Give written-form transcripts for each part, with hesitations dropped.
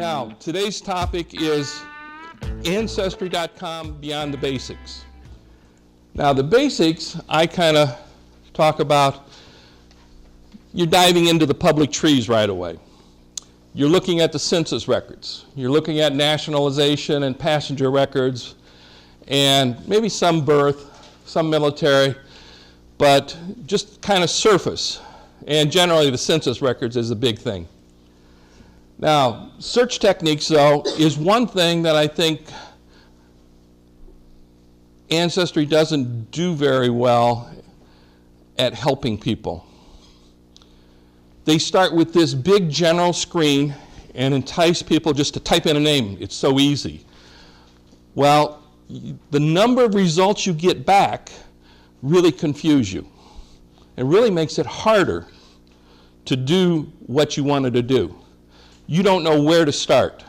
Now, today's topic is Ancestry.com Beyond the Basics. Now, the basics, I kind of talk about, you're diving into the public trees right away. You're looking at the census records. You're looking at nationalization and passenger records, and maybe some birth, some military, but just kind of surface. And generally, the census records is a big thing. Now, search techniques, though, is one thing that I think Ancestry doesn't do very well at helping people. They start with this big general screen and entice people just to type in a name. It's so easy. Well, the number of results you get back really confuse you. It really makes it harder to do what you wanted to do. You don't know where to start.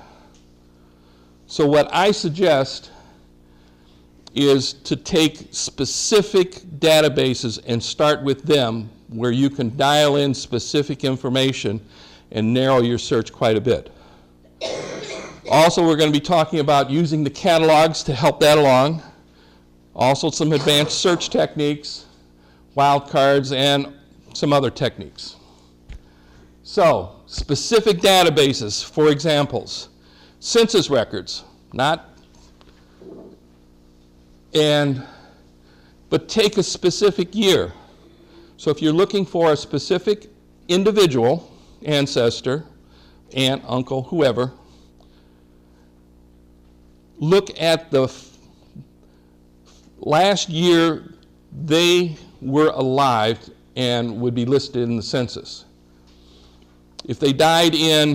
So what I suggest is to take specific databases and start with them where you can dial in specific information and narrow your search quite a bit. Also, we're going to be talking about using the catalogs to help that along. Also, some advanced search techniques, wildcards, and some other techniques. So, specific databases, for examples, census records, but take a specific year. So if you're looking for a specific individual, ancestor, aunt, uncle, whoever, look at the last year they were alive and would be listed in the census. If they died in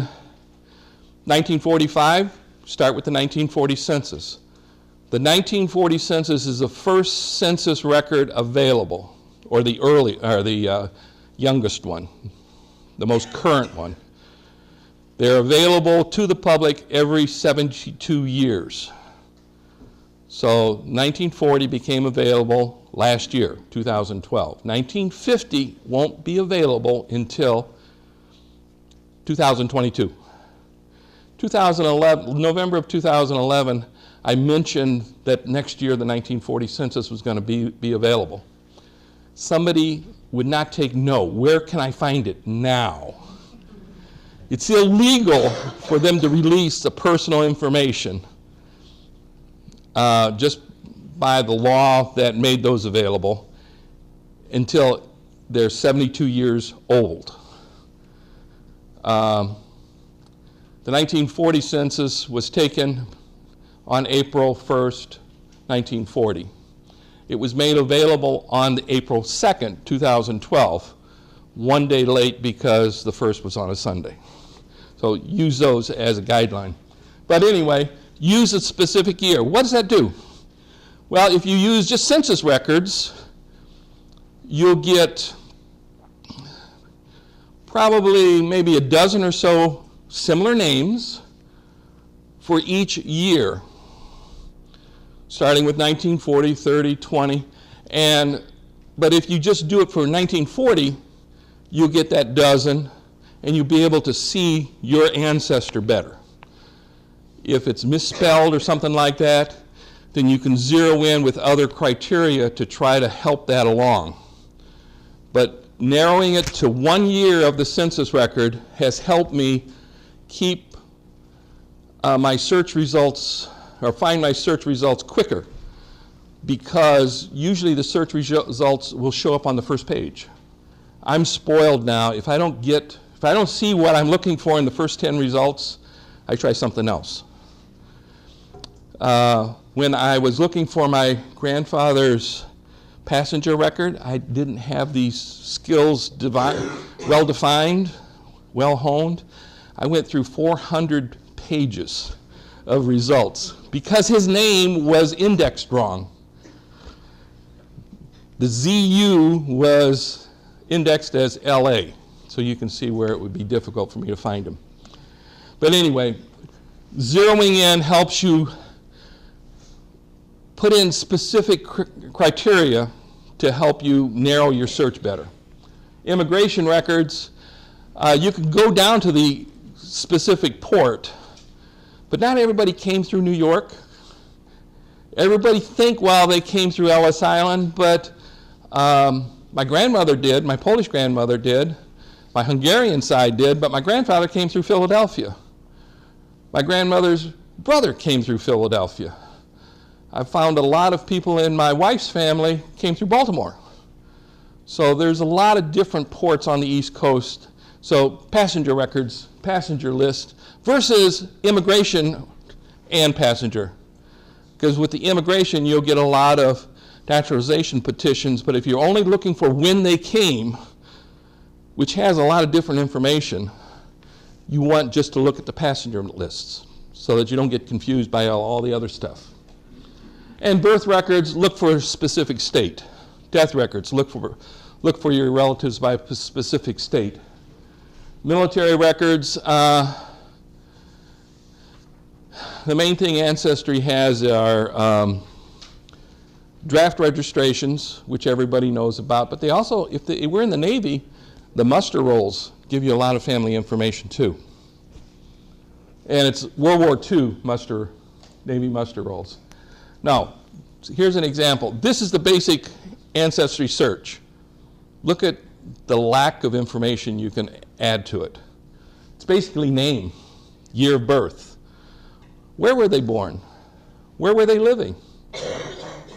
1945, start with the 1940 census. The 1940 census is the first census record available, or the youngest one, the most current one. They're available to the public every 72 years. So 1940 became available last year, 2012. 1950 won't be available until 2022. 2011, November of 2011, I mentioned that next year the 1940 census was going to be available. Somebody would not take no. Where can I find it now? It's illegal for them to release the personal information just by the law that made those available until they're 72 years old. The 1940 census was taken on April 1st, 1940. It was made available on April 2nd, 2012, one day late because the first was on a Sunday. So use those as a guideline. But anyway, use a specific year. What does that do? Well, if you use just census records, you'll get probably maybe a dozen or so similar names for each year, starting with 1940, 30, 20, but if you just do it for 1940, you'll get that dozen, and you'll be able to see your ancestor better. If it's misspelled or something like that, then you can zero in with other criteria to try to help that along. But narrowing it to 1 year of the census record has helped me keep my search results, or find my search results quicker, because usually the search results will show up on the first page. I'm spoiled now. If I don't see what I'm looking for in the first 10 results, I try something else. When I was looking for my grandfather's passenger record, I didn't have these skills well-defined, well-honed. I went through 400 pages of results because his name was indexed wrong. The ZU was indexed as LA, so you can see where it would be difficult for me to find him. But anyway, zeroing in helps you put in specific criteria to help you narrow your search better. Immigration records, you can go down to the specific port But not everybody came through New York. Everybody think, well, they came through Ellis Island, but my grandmother did, my Polish grandmother did, my Hungarian side did, but my grandfather came through Philadelphia. My grandmother's brother came through Philadelphia. I've found a lot of people in my wife's family came through Baltimore. So there's a lot of different ports on the East Coast. So passenger records, passenger list, versus immigration and passenger. Because with the immigration, you'll get a lot of naturalization petitions, but if you're only looking for when they came, which has a lot of different information, you want just to look at the passenger lists so that you don't get confused by all the other stuff. And birth records, look for a specific state. Death records, look for your relatives by a specific state. Military records, the main thing Ancestry has are draft registrations, which everybody knows about, but they also, if we're in the Navy, the muster rolls give you a lot of family information too. And it's World War II muster, Navy muster rolls. Now, here's an example. This is the basic Ancestry search. Look at the lack of information you can add to it. It's basically name, year of birth. Where were they born? Where were they living?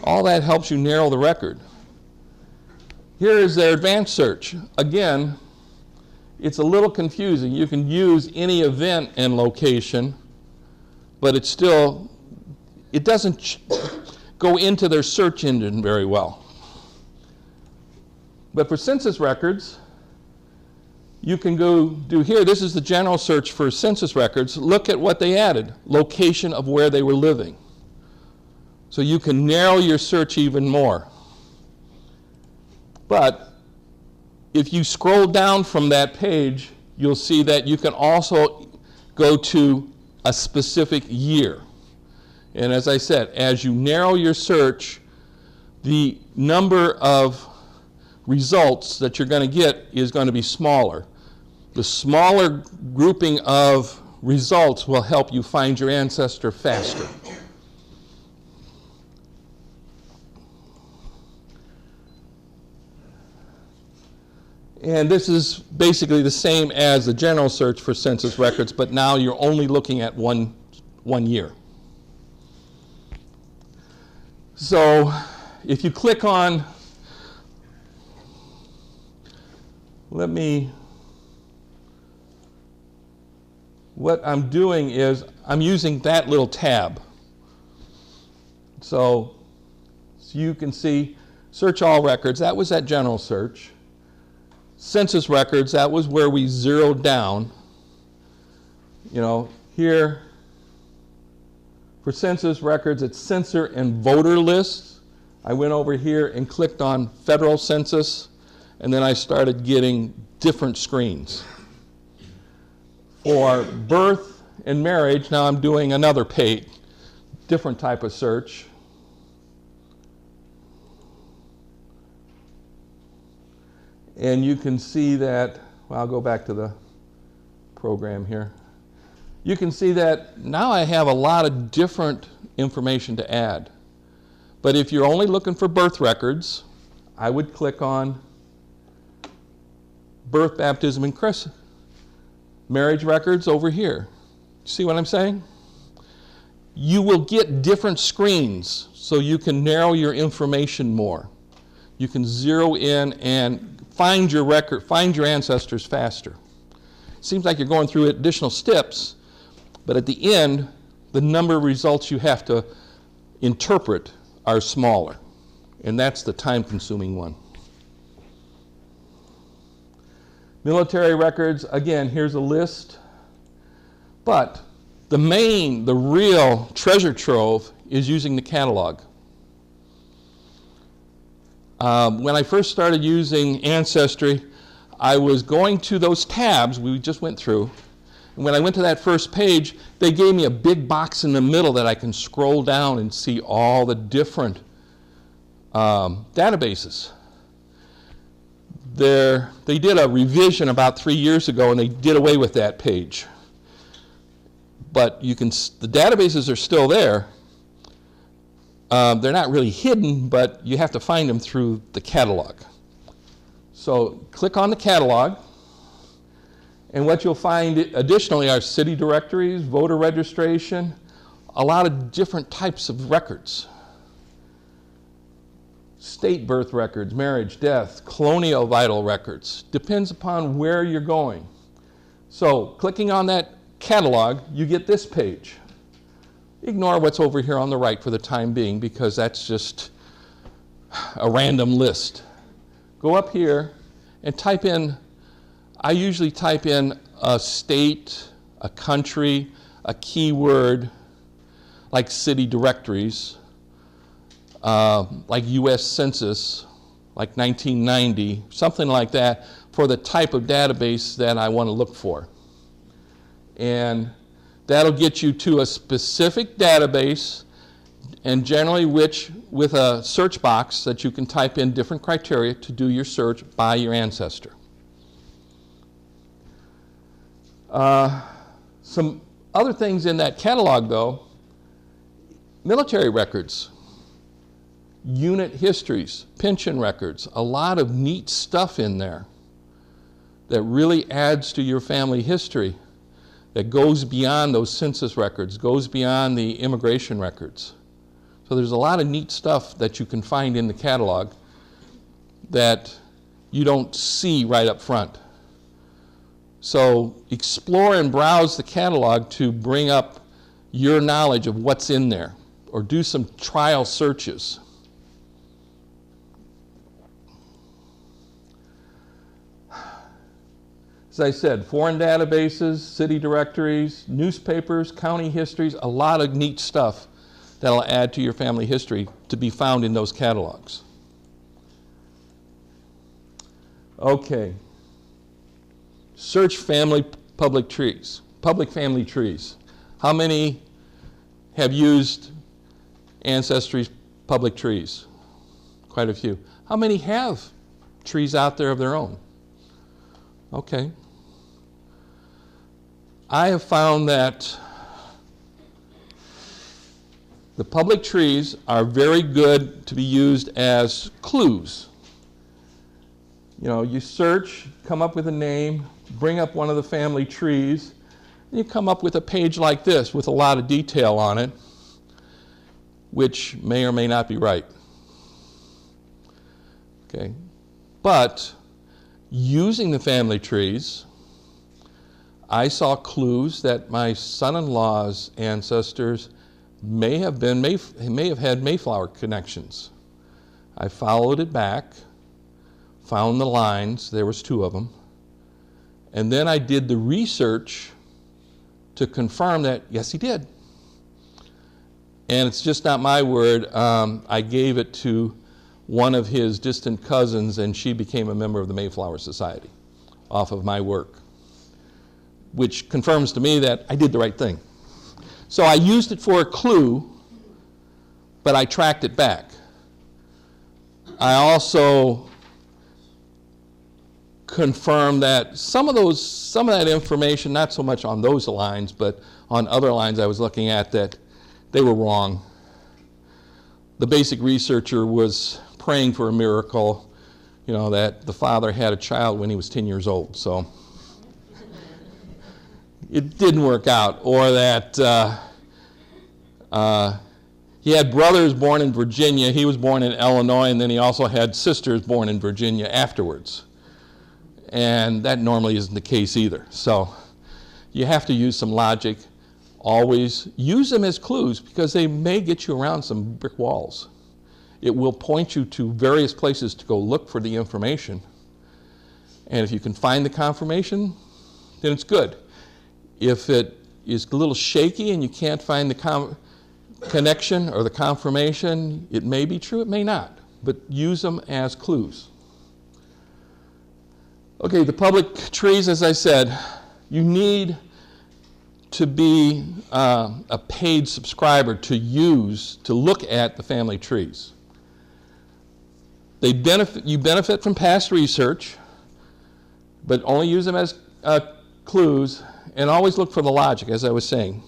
All that helps you narrow the record. Here is their advanced search. Again, it's a little confusing. You can use any event and location, but it doesn't go into their search engine very well. But for census records, you can go do here. This is the general search for census records. Look at what they added, location of where they were living. So you can narrow your search even more. But if you scroll down from that page, you'll see that you can also go to a specific year. And as I said, as you narrow your search, the number of results that you're going to get is going to be smaller. The smaller grouping of results will help you find your ancestor faster. And this is basically the same as the general search for census records, but now you're only looking at one year. So if you click on, what I'm doing is I'm using that little tab. So you can see search all records, that was that general search. Census records, that was where we zeroed down. You know, here for census records, it's census and voter lists. I went over here and clicked on federal census, and then I started getting different screens. For birth and marriage, now I'm doing another page, different type of search. And you can see that, well, I'll go back to the program here. You can see that now I have a lot of different information to add. But if you're only looking for birth records, I would click on birth, baptism, and christening. Marriage records over here. See what I'm saying? You will get different screens so you can narrow your information more. You can zero in and find your record, find your ancestors faster. It seems like you're going through additional steps, but at the end, the number of results you have to interpret are smaller, and that's the time-consuming one. Military records, again, here's a list, but the real treasure trove is using the catalog. When I first started using Ancestry, I was going to those tabs we just went through, and when I went to that first page, they gave me a big box in the middle that I can scroll down and see all the different databases. They did a revision about 3 years ago, and they did away with that page. but the databases are still there. They're not really hidden, but you have to find them through the catalog. So click on the catalog, and what you'll find additionally are city directories, voter registration, a lot of different types of records. State birth records, marriage, death, colonial vital records. Depends upon where you're going. So clicking on that catalog, you get this page. Ignore what's over here on the right for the time being because that's just a random list. Go up here and type in, I usually type in a state, a country, a keyword, like city directories, like US Census, like 1990, something like that, for the type of database that I want to look for. And that'll get you to a specific database, and generally with a search box that you can type in different criteria to do your search by your ancestor. Some other things in that catalog though, military records, unit histories, pension records, a lot of neat stuff in there that really adds to your family history, that goes beyond those census records, goes beyond the immigration records. So there's a lot of neat stuff that you can find in the catalog that you don't see right up front. So explore and browse the catalog to bring up your knowledge of what's in there, or do some trial searches. As I said, foreign databases, city directories, newspapers, county histories, a lot of neat stuff that'll add to your family history to be found in those catalogs. Okay. Search family public trees, public family trees. How many have used Ancestry's public trees? Quite a few. How many have trees out there of their own? Okay. I have found that the public trees are very good to be used as clues. You know, you search, come up with a name, bring up one of the family trees, and you come up with a page like this with a lot of detail on it, which may or may not be right. Okay. But using the family trees, I saw clues that my son-in-law's ancestors may have had Mayflower connections. I followed it back, found the lines, there was 2 of them, and then I did the research to confirm that, yes, he did. And it's just not my word. I gave it to one of his distant cousins, and she became a member of the Mayflower Society off of my work, which confirms to me that I did the right thing. So I used it for a clue, but I tracked it back. I also confirmed that some of that information, not so much on those lines, but on other lines I was looking at, that they were wrong. The basic researcher was praying for a miracle, you know, that the father had a child when he was 10 years old. So it didn't work out. Or that he had brothers born in Virginia. He was born in Illinois, and then he also had sisters born in Virginia afterwards. And that normally isn't the case either. So you have to use some logic. Always use them as clues, because they may get you around some brick walls. It will point you to various places to go look for the information. And if you can find the confirmation, then it's good. If it is a little shaky and you can't find the connection or the confirmation, it may be true, it may not. But use them as clues. Okay, the public trees, as I said, you need to be a paid subscriber to look at the family trees. You benefit from past research, but only use them as clues, and always look for the logic, as I was saying.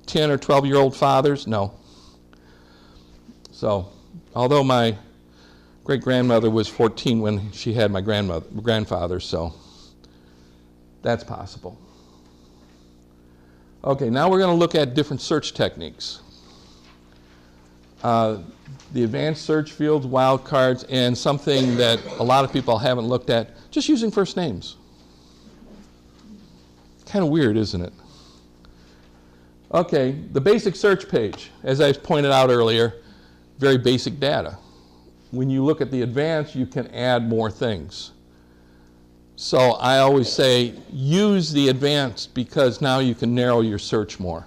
10 or 12-year-old fathers? No. So, although my great-grandmother was 14 when she had my grandfather, so that's possible. Okay, now we're going to look at different search techniques. The advanced search fields, wildcards, and something that a lot of people haven't looked at, just using first names. Kind of weird, isn't it? Okay, the basic search page, as I pointed out earlier, very basic data. When you look at the advanced, you can add more things. So I always say, use the advanced because now you can narrow your search more.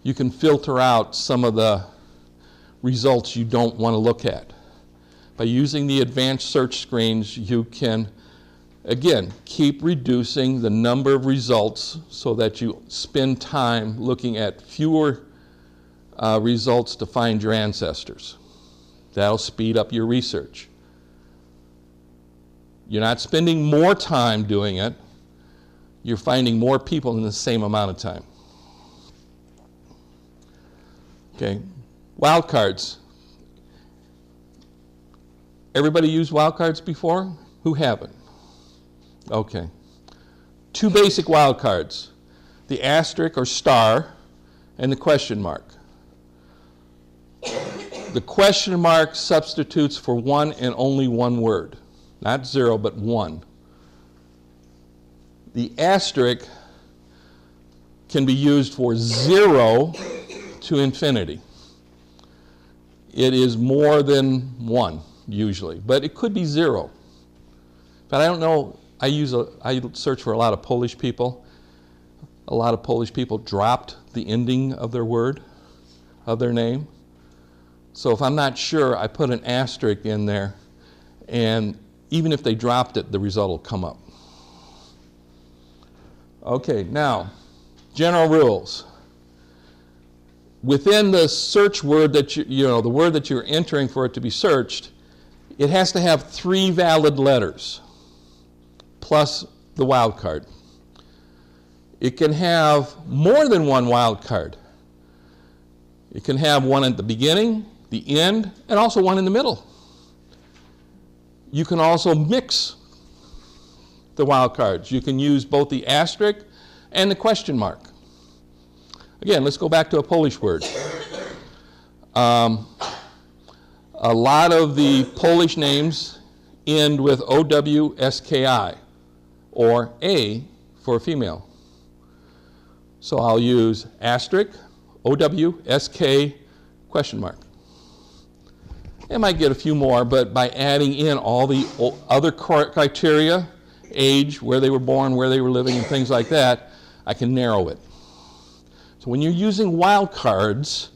You can filter out some of the results you don't want to look at. By using the advanced search screens, you can, again, keep reducing the number of results so that you spend time looking at fewer results to find your ancestors. That'll speed up your research. You're not spending more time doing it. You're finding more people in the same amount of time. Okay, wildcards. Everybody used wildcards before? Who haven't? Okay. Two basic wildcards, the asterisk or star and the question mark. The question mark substitutes for one and only one word. Not 0, but 1. The asterisk can be used for 0 to infinity. It is more than 1, usually, but it could be 0. But I don't know, I search for a lot of Polish people. A lot of Polish people dropped the ending of their word, of their name. So if I'm not sure, I put an asterisk in there, and even if they dropped it, the result will come up. Okay, now, general rules. Within the search word that the word that you're entering for it to be searched, it has to have 3 valid letters, plus the wildcard. It can have more than one wildcard. It can have one at the beginning, the end, and also one in the middle. You can also mix the wildcards. You can use both the asterisk and the question mark. Again, let's go back to a Polish word. A lot of the Polish names end with O-W-S-K-I, or A for female. So I'll use asterisk, O-W-S-K, question mark. I might get a few more, but by adding in all the other criteria, age, where they were born, where they were living, and things like that, I can narrow it. So when you're using wildcards,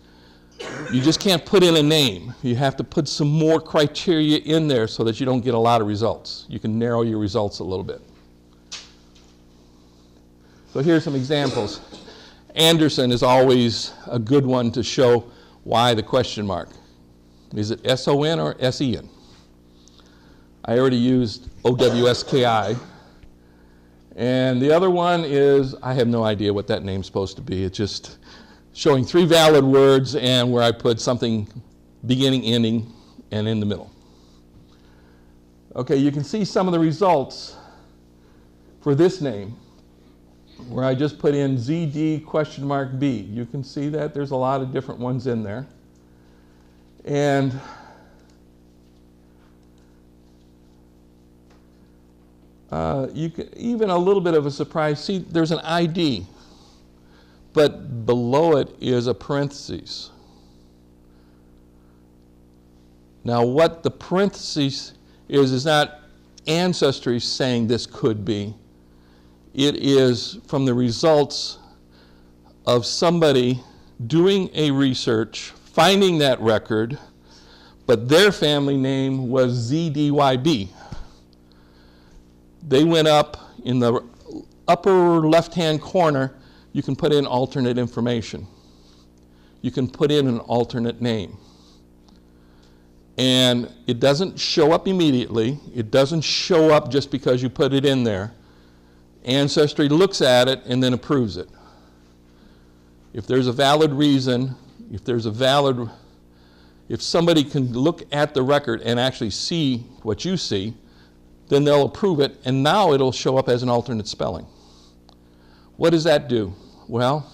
you just can't put in a name. You have to put some more criteria in there so that you don't get a lot of results. You can narrow your results a little bit. So here's some examples. Anderson is always a good one to show why the question mark. Is it S-O-N or S-E-N? I already used O-W-S-K-I. And the other one is, I have no idea what that name's supposed to be. It's just showing 3 valid words and where I put something beginning, ending, and in the middle. Okay, you can see some of the results for this name, where I just put in ZD question mark B. You can see that there's a lot of different ones in there. And you can, even a little bit of a surprise, see there's an ID, but below it is a parentheses. Now what the parentheses is not ancestry saying this could be. It is from the results of somebody doing a research, finding that record, but their family name was ZDYB. They went up in the upper left-hand corner. You can put in alternate information. You can put in an alternate name. And it doesn't show up immediately. It doesn't show up just because you put it in there. Ancestry looks at it and then approves it. If there's a valid reason, if somebody can look at the record and actually see what you see, then they'll approve it, and now it'll show up as an alternate spelling. What does that do? Well,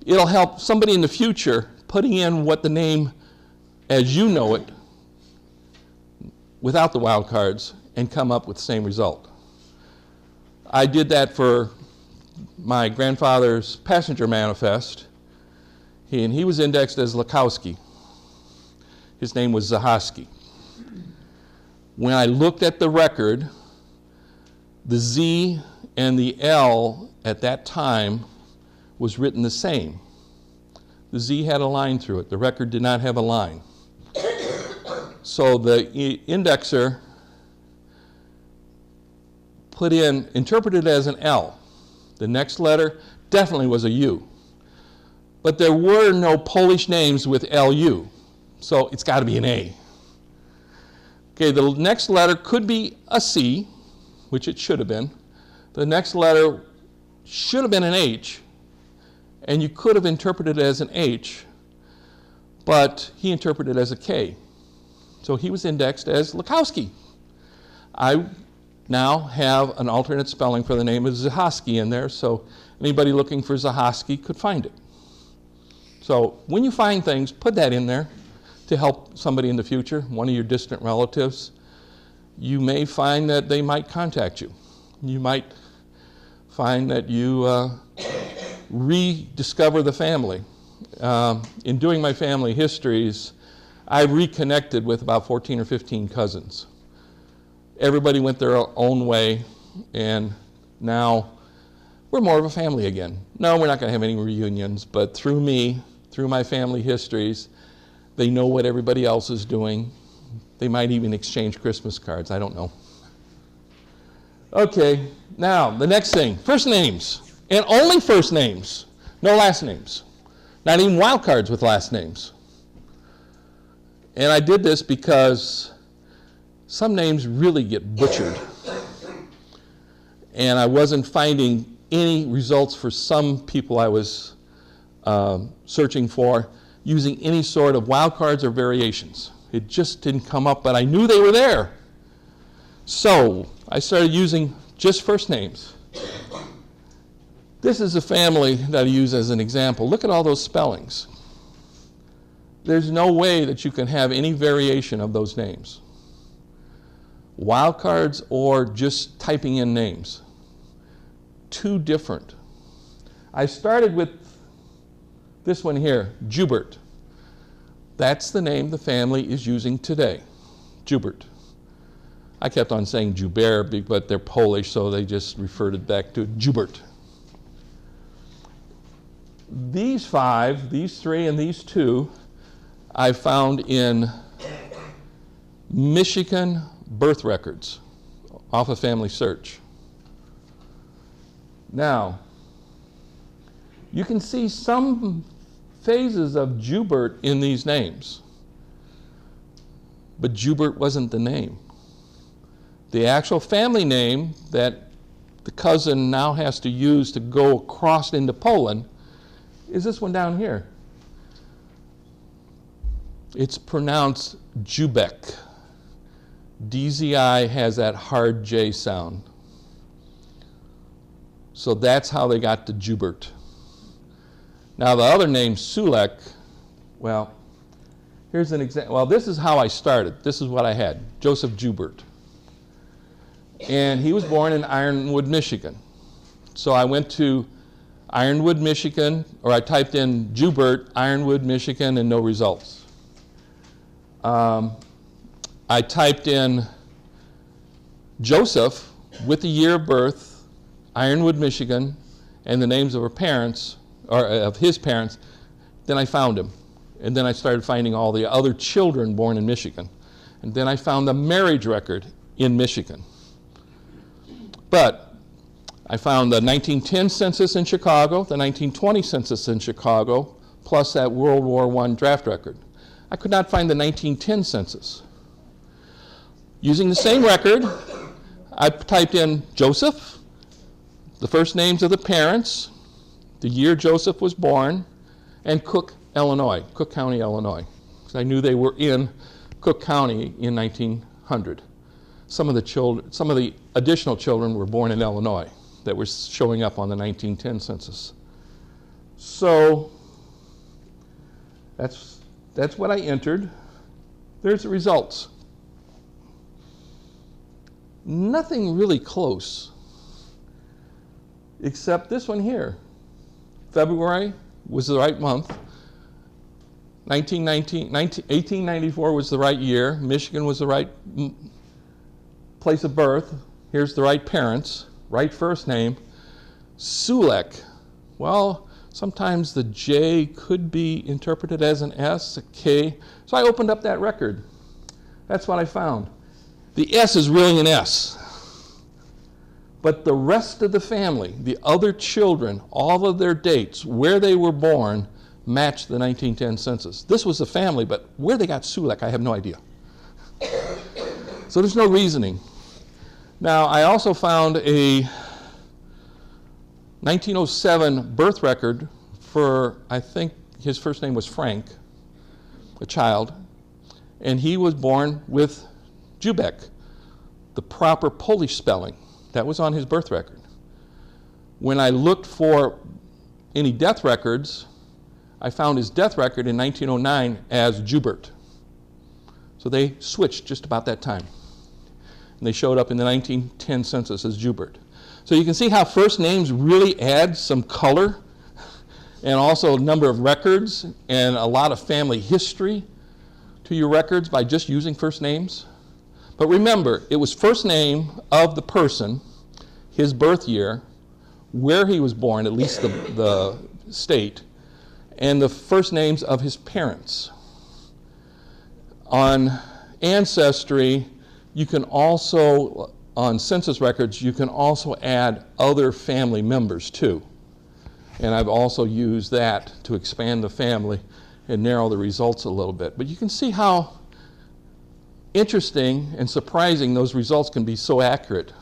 it'll help somebody in the future putting in what the name as you know it without the wildcards and come up with the same result. I did that for my grandfather's passenger manifest, and he was indexed as Lakowski. His name was Zahaski. When I looked at the record, the Z and the L at that time was written the same. The Z had a line through it. The record did not have a line. So the indexer interpreted it as an L. The next letter definitely was a U. But there were no Polish names with LU, so it's got to be an A. Okay, the next letter could be a C, which it should have been. The next letter should have been an H, and you could have interpreted it as an H, but he interpreted it as a K. So he was indexed as Lakowski. I now have an alternate spelling for the name of Zahaski in there, so anybody looking for Zahaski could find it. So when you find things, put that in there to help somebody in the future, one of your distant relatives. You may find that they might contact you. You might find that you rediscover the family. In doing my family histories, I reconnected with about 14 or 15 cousins. Everybody went their own way, and now we're more of a family again. No, we're not going to have any reunions, but through me, through my family histories, they know what everybody else is doing. They might even exchange Christmas cards. I don't know. Okay, now the next thing, first names, and only first names, no last names. Not even wild cards with last names. And I did this because some names really get butchered. And I wasn't finding any results for some people I was searching for using any sort of wildcards or variations. It just didn't come up, but I knew they were there. So I started using just first names. This is a family that I use as an example. Look at all those spellings. There's no way that you can have any variation of those names. Wildcards or just typing in names. Two different. I started with this one here, Jubert. That's the name the family is using today, Jubert. I kept on saying Joubert, but they're Polish, so they just referred it back to Jubert. These five, these three, and these two, I found in Michigan birth records off of Family Search. Now, you can see some phases of Jubert in these names, but Jubert wasn't the name. The actual family name that the cousin now has to use to go across into Poland is this one down here. It's pronounced Jubek. DZI has that hard J sound. So that's how they got to Jubert. Now the other name, Sulek, well, here's an example. Well, this is how I started. This is what I had, Joseph Jubert. And he was born in Ironwood, Michigan. So I went to Ironwood, Michigan, or I typed in Jubert, Ironwood, Michigan, and no results. I typed in Joseph with the year of birth, Ironwood, Michigan, and the names of her parents, or of his parents. Then I found him. And then I started finding all the other children born in Michigan. And then I found the marriage record in Michigan. But I found the 1910 census in Chicago, the 1920 census in Chicago, plus that World War I draft record. I could not find the 1910 census. Using the same record, I typed in Joseph, the first names of the parents, the year Joseph was born, and Cook, Illinois, Cook County, Illinois. Because I knew they were in Cook County in 1900. Some of the additional children were born in Illinois that were showing up on the 1910 census. So that's what I entered. There's the results. Nothing really close, except this one here. February was the right month. 1894 was the right year. Michigan was the right place of birth. Here's the right parents, right first name. Sulek. Well, sometimes the J could be interpreted as an S, a K. So I opened up that record. That's what I found. The S is really an S. But the rest of the family, the other children, all of their dates, where they were born, matched the 1910 census. This was the family, but where they got Sulek, I have no idea. So there's no reasoning. Now, I also found a 1907 birth record for, I think his first name was Frank, a child, and he was born with Jubek, the proper Polish spelling. That was on his birth record. When I looked for any death records, I found his death record in 1909 as Jubert. So they switched just about that time. And they showed up in the 1910 census as Jubert. So you can see how first names really add some color and also a number of records and a lot of family history to your records by just using first names. But remember, it was first name of the person, his birth year, where he was born, at least the state, and the first names of his parents. On Ancestry, you can also, on census records, you can also add other family members too. And I've also used that to expand the family and narrow the results a little bit. But you can see how interesting and surprising those results can be so accurate.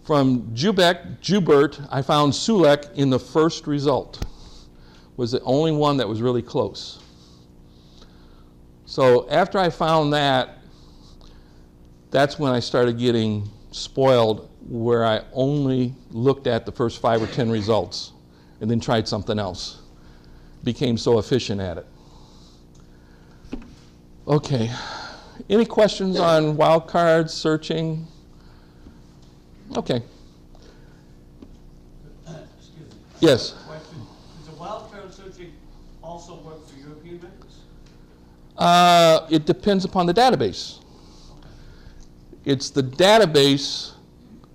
From Jubert, I found Sulek in the first result. Was the only one that was really close. So after I found that, that's when I started getting spoiled, where I only looked at the first 5 or 10 results and then tried something else. Became so efficient at it. Okay, any questions on wildcards, searching? Okay. Excuse me. Yes. Question. Does the wildcard searching also work for European records? It depends upon the database. It's the database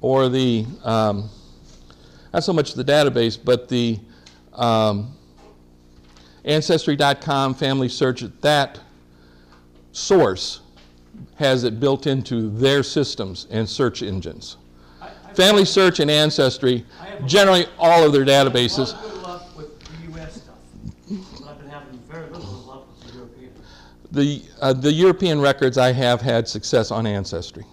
or the, not so much the database, but the Ancestry.com family search, that source has it built into their systems and search engines. Family Search and Ancestry, generally all of their databases. I have good luck with the U.S. stuff, but I've been having very little luck with the European. The European records I have had success on Ancestry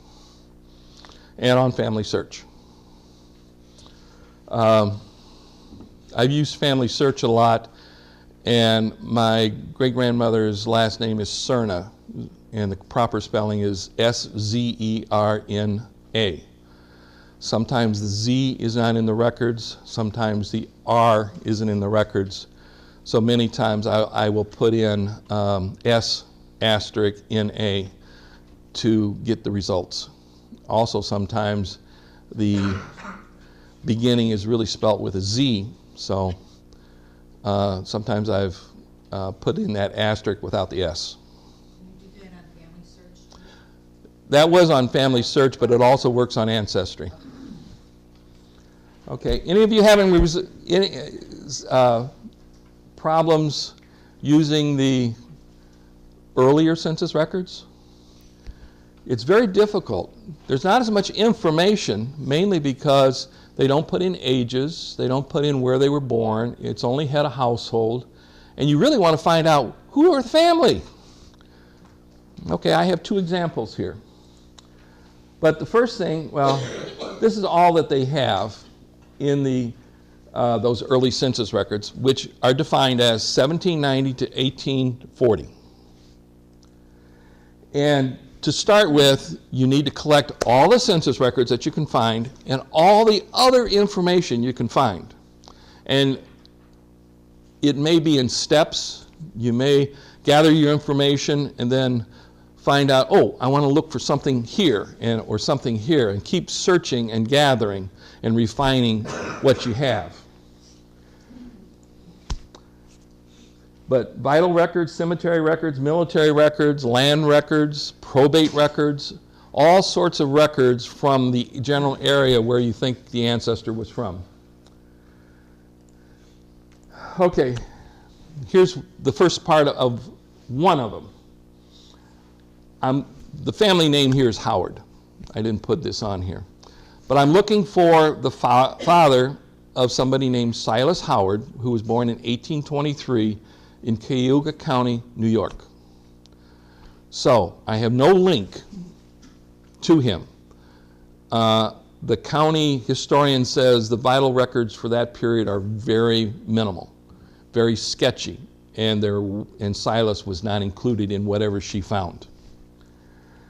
and on Family Search. I've used Family Search a lot, and my great-grandmother's last name is Cerna, and the proper spelling is S-Z-E-R-N-A. Sometimes the Z is not in the records, sometimes the R isn't in the records. So many times I will put in S**NA to get the results. Also sometimes the beginning is really spelt with a Z, so sometimes I've put in that asterisk without the S. Can you do that on Family Search? That was on Family Search, but it also works on Ancestry. Okay, any of you having any problems using the earlier census records? It's very difficult. There's not as much information, mainly because they don't put in ages, they don't put in where they were born, it's only head of household, and you really want to find out who are the family. Okay, I have 2 examples here. But the first thing, well, this is all that they have in the those early census records, which are defined as 1790 to 1840. And to start with, you need to collect all the census records that you can find and all the other information you can find. And it may be in steps. You may gather your information and then find out, oh, I want to look for something here or something here, and keep searching and gathering and refining what you have. But vital records, cemetery records, military records, land records, probate records, all sorts of records from the general area where you think the ancestor was from. Okay, here's the first part of one of them. The family name here is Howard. I didn't put this on here. But I'm looking for the father of somebody named Silas Howard, who was born in 1823 in Cayuga County, New York. So I have no link to him. The county historian says the vital records for that period are very minimal, very sketchy, and Silas was not included in whatever she found.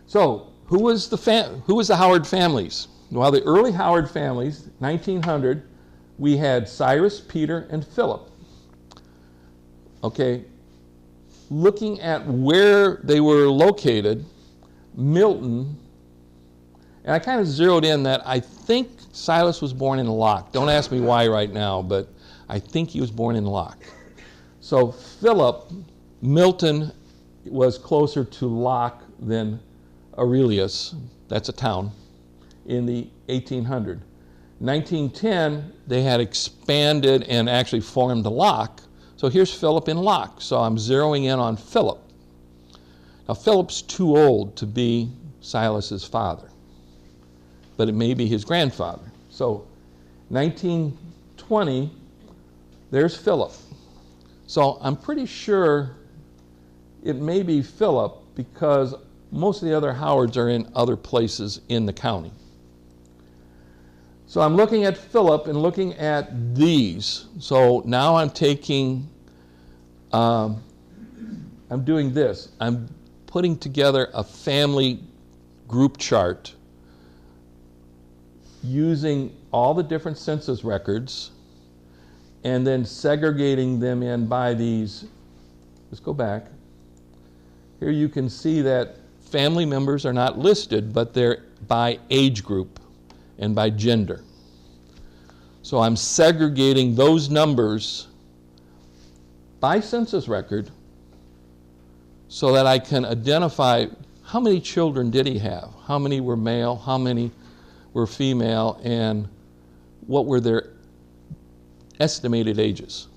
So who was the Howard families? Well, the early Howard families, 1900, we had Cyrus, Peter, and Philip. Okay, looking at where they were located, Milton, and I kind of zeroed in that I think Silas was born in Locke. Don't ask me why right now, but I think he was born in Locke. So Philip, Milton was closer to Locke than Aurelius, that's a town, in the 1800. 1910, they had expanded and actually formed Locke. So here's Philip in Locke. So I'm zeroing in on Philip. Now Philip's too old to be Silas's father, but it may be his grandfather. So 1920, there's Philip. So I'm pretty sure it may be Philip because most of the other Howards are in other places in the county. So I'm looking at Philip and looking at these. So now I'm taking, I'm doing this. I'm putting together a family group chart using all the different census records and then segregating them in by these. Let's go back. Here you can see that family members are not listed, but they're by age group and by gender. So I'm segregating those numbers by census record so that I can identify how many children did he have, how many were male, how many were female, and what were their estimated ages.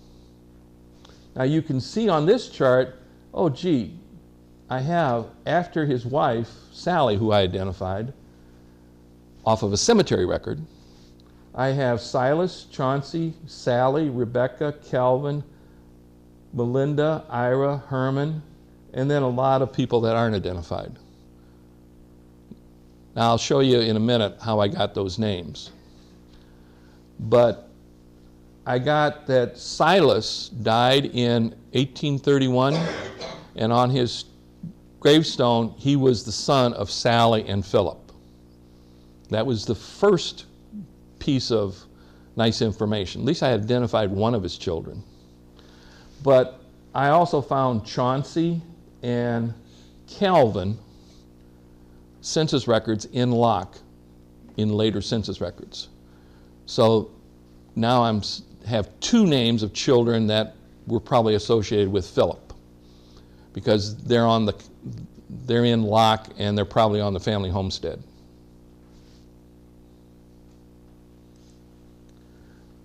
Now you can see on this chart, oh gee, I have, after his wife, Sally, who I identified, off of a cemetery record, I have Silas, Chauncey, Sally, Rebecca, Calvin, Melinda, Ira, Herman, and then a lot of people that aren't identified. Now I'll show you in a minute how I got those names. But I got that Silas died in 1831, and on his gravestone, he was the son of Sally and Philip. That was the first piece of nice information. At least I identified one of his children. But I also found Chauncey and Calvin census records in Locke in later census records. So now I have two names of children that were probably associated with Philip because they're in Locke and they're probably on the family homestead.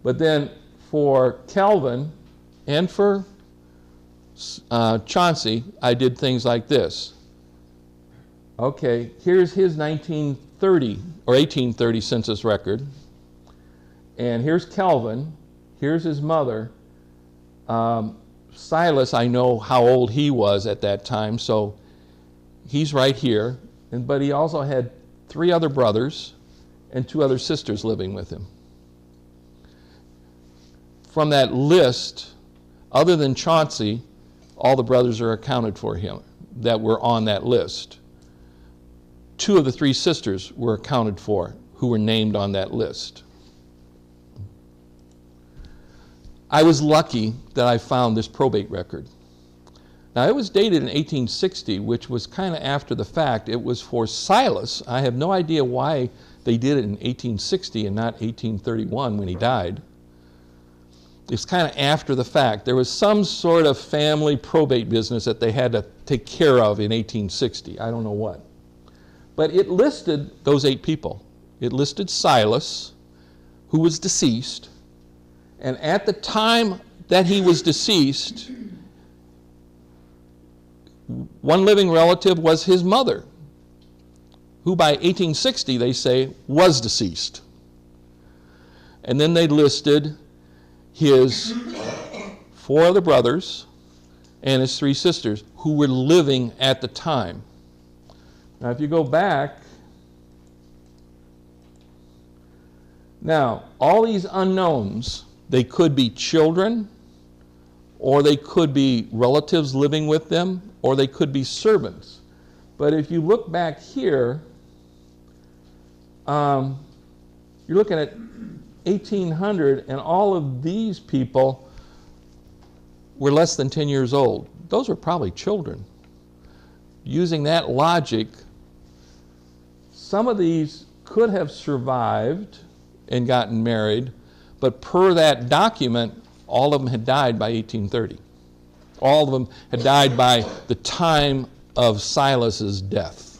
But then for Calvin and for Chauncey, I did things like this. Okay, here's his 1930 or 1830 census record. And here's Calvin. Here's his mother. Silas, I know how old he was at that time, so he's right here. But he also had 3 other brothers and 2 other sisters living with him. from that list, other than Chauncey, all the brothers are accounted for him that were on that list. 2 of the 3 sisters were accounted for who were named on that list. I was lucky that I found this probate record. Now, it was dated in 1860, which was kind of after the fact. It was for Silas. I have no idea why they did it in 1860 and not 1831 when he died. It's kind of after the fact. There was some sort of family probate business that they had to take care of in 1860. I don't know what. But it listed those 8 people. It listed Silas, who was deceased, and at the time that he was deceased, one living relative was his mother, who by 1860, they say, was deceased. And then they listed his 4 other brothers and his 3 sisters who were living at the time. Now, if you go back, now, all these unknowns, they could be children, or they could be relatives living with them, or they could be servants. But if you look back here, you're looking at 1800, and all of these people were less than 10 years old. Those were probably children. Using that logic, some of these could have survived and gotten married, but per that document, all of them had died by 1830. All of them had died by the time of Silas's death.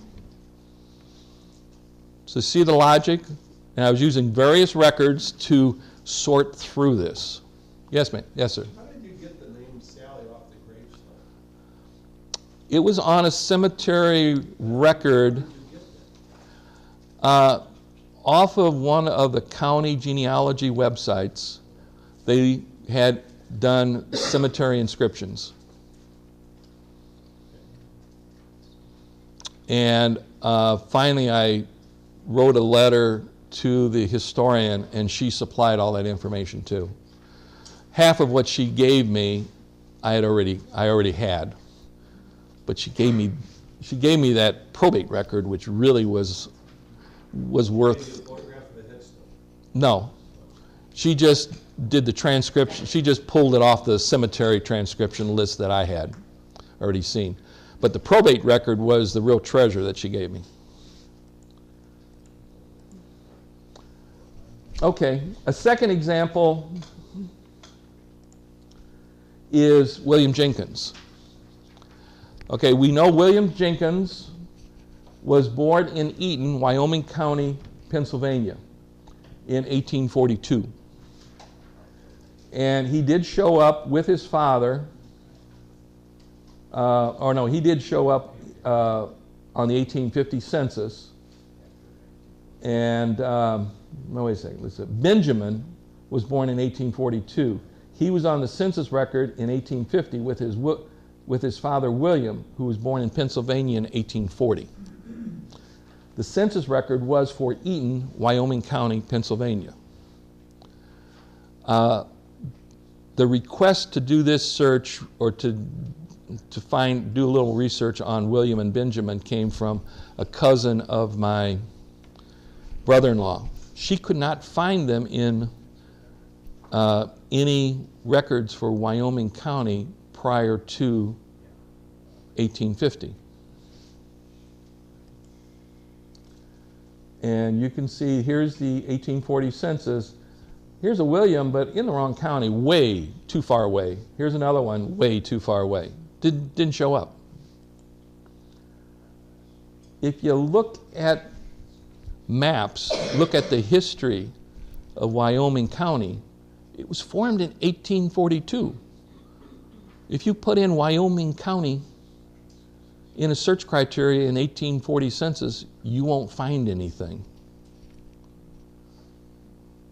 So see the logic? And I was using various records to sort through this. Yes, ma'am. Yes, sir. How did you get the name Sally off the gravestone? It was on a cemetery record off of one of the county genealogy websites. They had done cemetery inscriptions. And finally I wrote a letter to the historian, and she supplied all that information too. Half of what she gave me I already had. But she gave me that probate record, which really was worth. No. She just did the transcription. She just pulled it off the cemetery transcription list that I had already seen. But the probate record was the real treasure that she gave me. Okay, a second example is William Jenkins. Okay, we know William Jenkins was born in Eaton, Wyoming County, Pennsylvania in 1842. And he did show up with his father, he did show up on the 1850 census. And, wait a second, listen. Benjamin was born in 1842. He was on the census record in 1850 with his father William, who was born in Pennsylvania in 1840. The census record was for Eaton, Wyoming County, Pennsylvania. The request to do this search, or to do a little research on William and Benjamin, came from a cousin of my brother-in-law. She could not find them in any records for Wyoming County prior to 1850. And you can see here's the 1840 census. Here's a William, but in the wrong county, way too far away. Here's another one, way too far away. Didn't show up. If you look at maps, look at the history of Wyoming County, it was formed in 1842. If you put in Wyoming County in a search criteria in 1840 census, you won't find anything.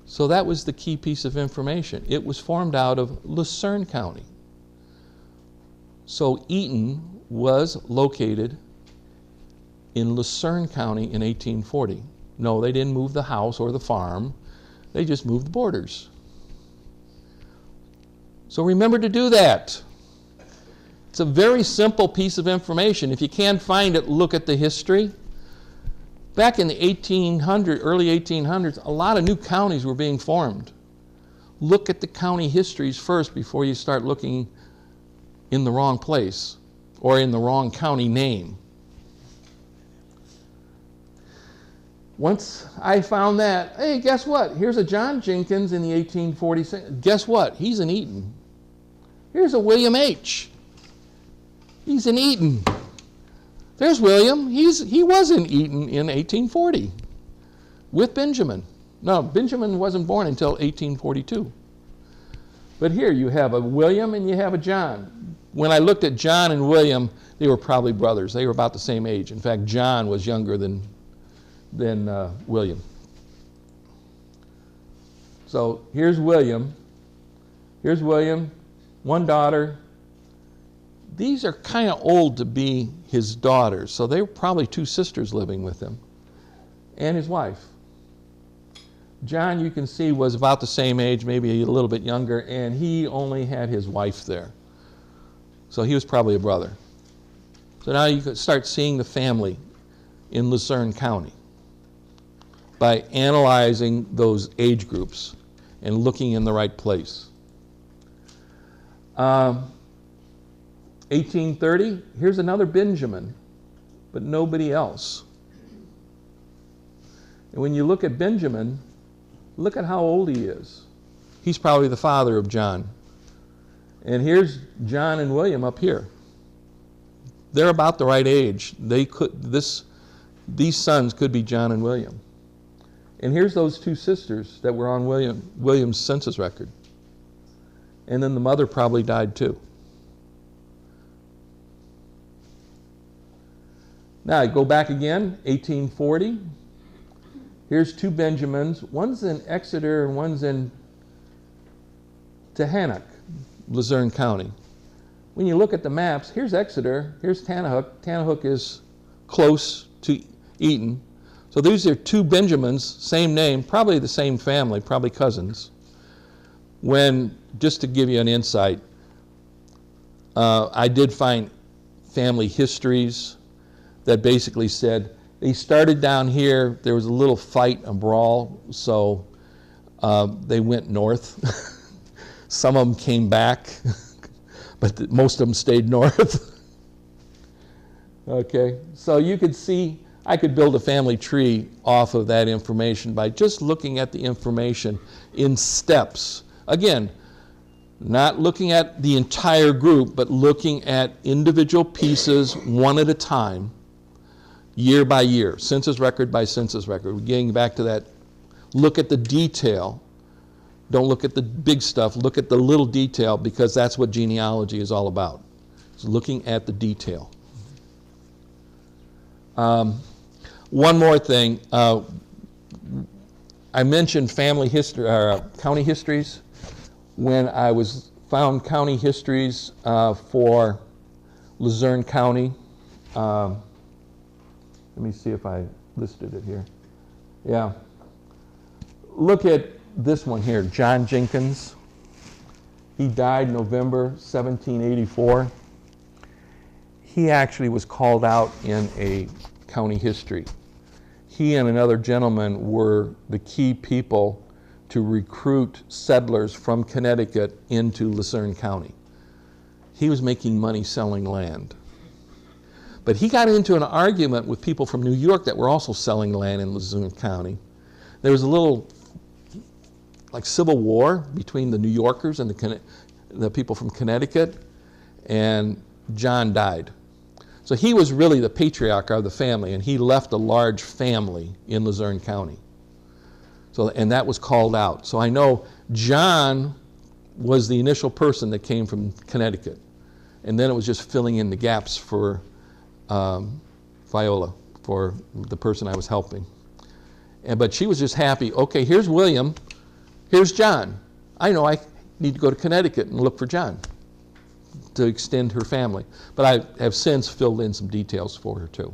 So that was the key piece of information. It was formed out of Lucerne County. So Eaton was located in Lucerne County in 1840. No, they didn't move the house or the farm. They just moved the borders. So remember to do that. It's a very simple piece of information. If you can't find it, look at the history. Back in the early 1800s, a lot of new counties were being formed. Look at the county histories first before you start looking in the wrong place or in the wrong county name. Once I found that, hey, guess what? Here's a John Jenkins in the 1846. Guess what? He's in Eaton. Here's a William H. He's in Eaton. There's William. He was in Eaton in 1840 with Benjamin. No, Benjamin wasn't born until 1842. But here you have a William and you have a John. When I looked at John and William, they were probably brothers. They were about the same age. In fact, John was younger than William. So here's William. Here's William, one daughter. These are kind of old to be his daughters, so they were probably two sisters living with him, and his wife. John, you can see, was about the same age, maybe a little bit younger, and he only had his wife there. So he was probably a brother. So now you can start seeing the family in Luzerne County by analyzing those age groups and looking in the right place. 1830, here's another Benjamin, but nobody else. And when you look at Benjamin, look at how old he is. He's probably the father of John. And here's John and William up here. They're about the right age. These sons could be John and William. And here's those two sisters that were on William's census record. And then the mother probably died too. Now I go back again, 1840. Here's two Benjamins. One's in Exeter and one's in Tehaneck, Luzerne County. When you look at the maps, here's Exeter, here's Tannahook. Tannahook is close to Eaton. So these are two Benjamins, same name, probably the same family, probably cousins. Just to give you an insight, I did find family histories that basically said they started down here, there was a little fight, a brawl, so they went north. Some of them came back, but most of them stayed north. Okay, so you could see, I could build a family tree off of that information by just looking at the information in steps. Again, not looking at the entire group, but looking at individual pieces one at a time, year by year, census record by census record. We're getting back to that. Look at the detail. Don't look at the big stuff. Look at the little detail, because that's what genealogy is all about. It's looking at the detail. One more thing. I mentioned family history, or county histories. When I found county histories for Luzerne County, let me see if I listed it here. Yeah. Look at this one here, John Jenkins. He died November 1784. He actually was called out in a county history. He and another gentleman were the key people to recruit settlers from Connecticut into Luzerne County. He was making money selling land. But he got into an argument with people from New York that were also selling land in Luzerne County. There was a little civil war between the New Yorkers and the people from Connecticut, and John died. So he was really the patriarch of the family, and he left a large family in Luzerne County. And that was called out. So I know John was the initial person that came from Connecticut, and then it was just filling in the gaps for Viola, for the person I was helping. But she was just happy. Okay, here's William. Here's John. I know I need to go to Connecticut and look for John to extend her family. But I have since filled in some details for her too.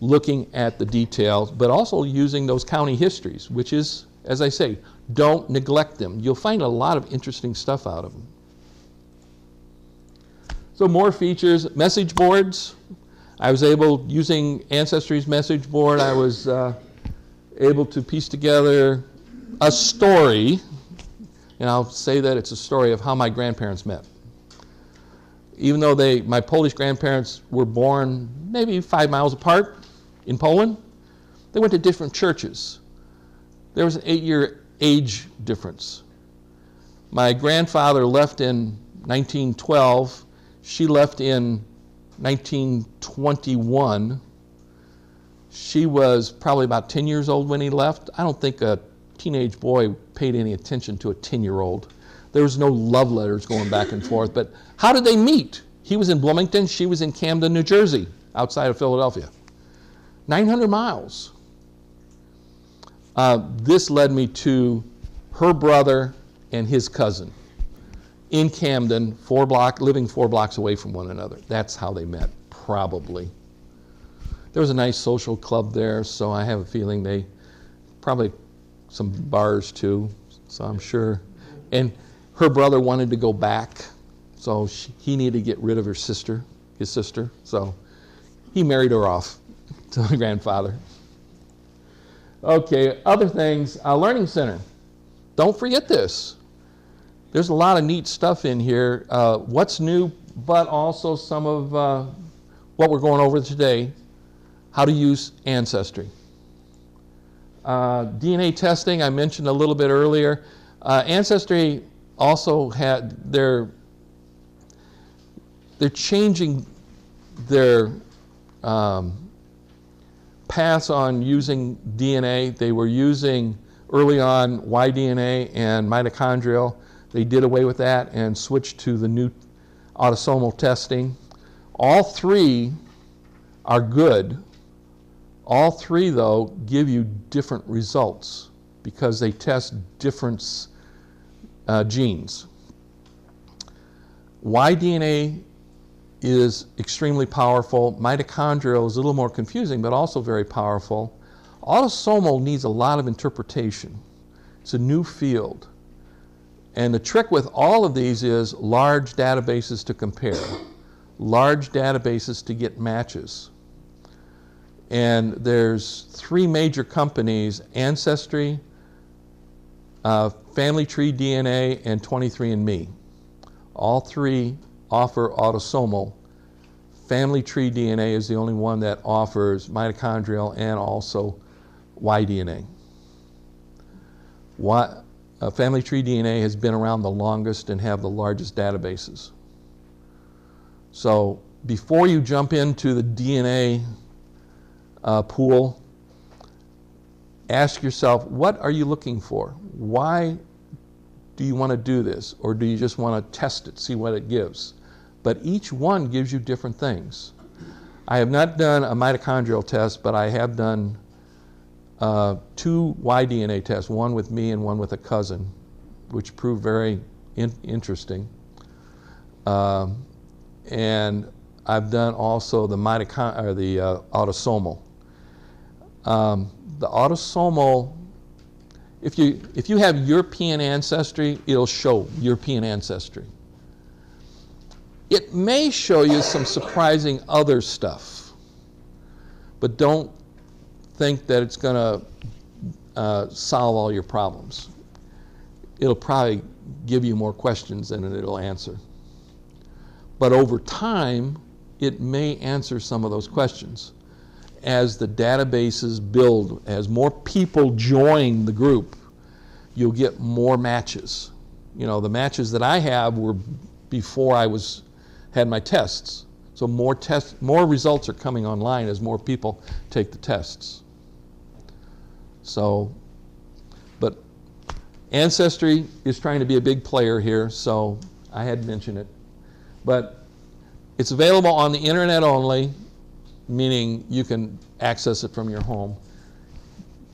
Looking at the details, but also using those county histories, which is, as I say, don't neglect them. You'll find a lot of interesting stuff out of them. So more features, message boards. I was able, using Ancestry's message board, I was able to piece together a story, and I'll say that it's a story of how my grandparents met. Even though my Polish grandparents were born maybe 5 miles apart in Poland, they went to different churches. There was an 8-year age difference. My grandfather left in 1912. She left in 1921. She was probably about 10 years old when he left. I don't think a teenage boy paid any attention to a 10-year-old. There was no love letters going back and forth. But how did they meet? He was in Bloomington. She was in Camden, New Jersey, outside of Philadelphia. 900 miles. This led me to her brother and his cousin in Camden, living 4 blocks away from one another. That's how they met, probably. There was a nice social club there, so I have a feeling they probably some bars too, so I'm sure. And her brother wanted to go back, so he needed to get rid of his sister, so he married her off to my grandfather. Okay, other things, Learning Center. Don't forget this. There's a lot of neat stuff in here. What's new, but also some of what we're going over today, how to use Ancestry. DNA testing, I mentioned a little bit earlier. Ancestry also they're changing their paths on using DNA. They were using early on Y-DNA and mitochondrial. They did away with that and switched to the new autosomal testing. All 3 are good. All 3, though, give you different results because they test different genes. Y-DNA is extremely powerful. Mitochondrial is a little more confusing, but also very powerful. Autosomal needs a lot of interpretation. It's a new field. And the trick with all of these is large databases to compare, large databases to get matches. And there's 3 major companies, Ancestry, Family Tree DNA, and 23andMe. All 3 offer autosomal. Family Tree DNA is the only one that offers mitochondrial and also Y-DNA. Family Tree DNA has been around the longest and have the largest databases. So before you jump into the DNA pool, ask yourself, what are you looking for? Why do you want to do this? Or do you just want to test it, see what it gives? But each one gives you different things. I have not done a mitochondrial test, but I have done 2 Y-DNA tests, one with me and one with a cousin, which proved very interesting. And I've done also the autosomal. The autosomal, if you have European ancestry, it'll show European ancestry. It may show you some surprising other stuff, but don't think that it's going to solve all your problems. It'll probably give you more questions than it'll answer. But over time, it may answer some of those questions. As the databases build, as more people join the group, you'll get more matches. You know, the matches that I have were before I had my tests. So more results are coming online as more people take the tests. So, but Ancestry is trying to be a big player here, so I had mentioned it. But it's available on the internet only, meaning you can access it from your home.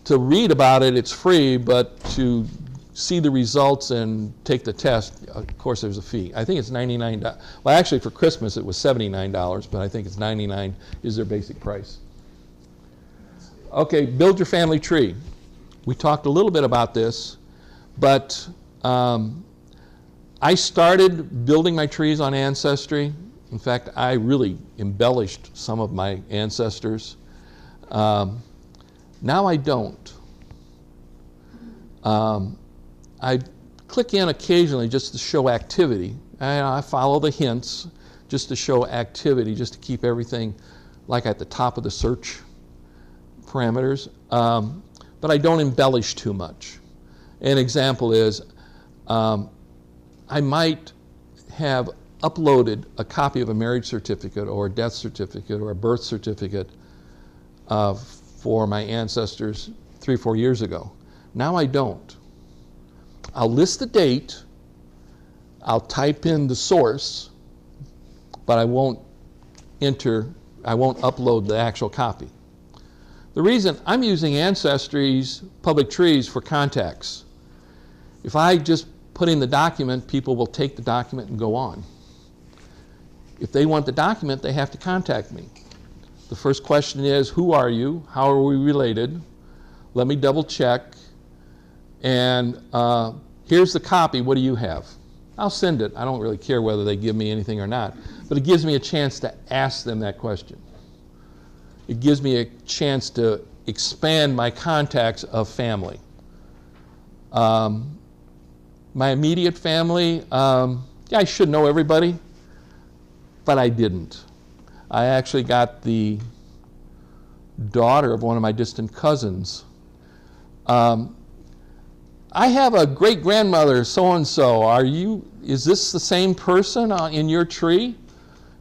To read about it, it's free, but to see the results and take the test, of course there's a fee. I think it's $99. Well, actually for Christmas it was $79, but I think it's $99 is their basic price. Okay, build your family tree. We talked a little bit about this, but I started building my trees on Ancestry, In fact, I really embellished some of my ancestors. Now I don't. I click in occasionally just to show activity. I follow the hints just to show activity, just to keep everything like at the top of the search parameters. But I don't embellish too much. An example is I might have uploaded a copy of a marriage certificate or a death certificate or a birth certificate for my ancestors 3 or 4 years ago. Now I don't. I'll list the date, I'll type in the source, but I won't upload the actual copy. The reason I'm using Ancestry's public trees for contacts. If I just put in the document, people will take the document and go on. If they want the document, they have to contact me. The first question is, who are you? How are we related? Let me double check. And here's the copy. What do you have? I'll send it. I don't really care whether they give me anything or not. But it gives me a chance to ask them that question. It gives me a chance to expand my contacts of family. My immediate family, yeah, I should know everybody, but I didn't. I actually got the daughter of one of my distant cousins. I have a great-grandmother so-and-so. Is this the same person in your tree?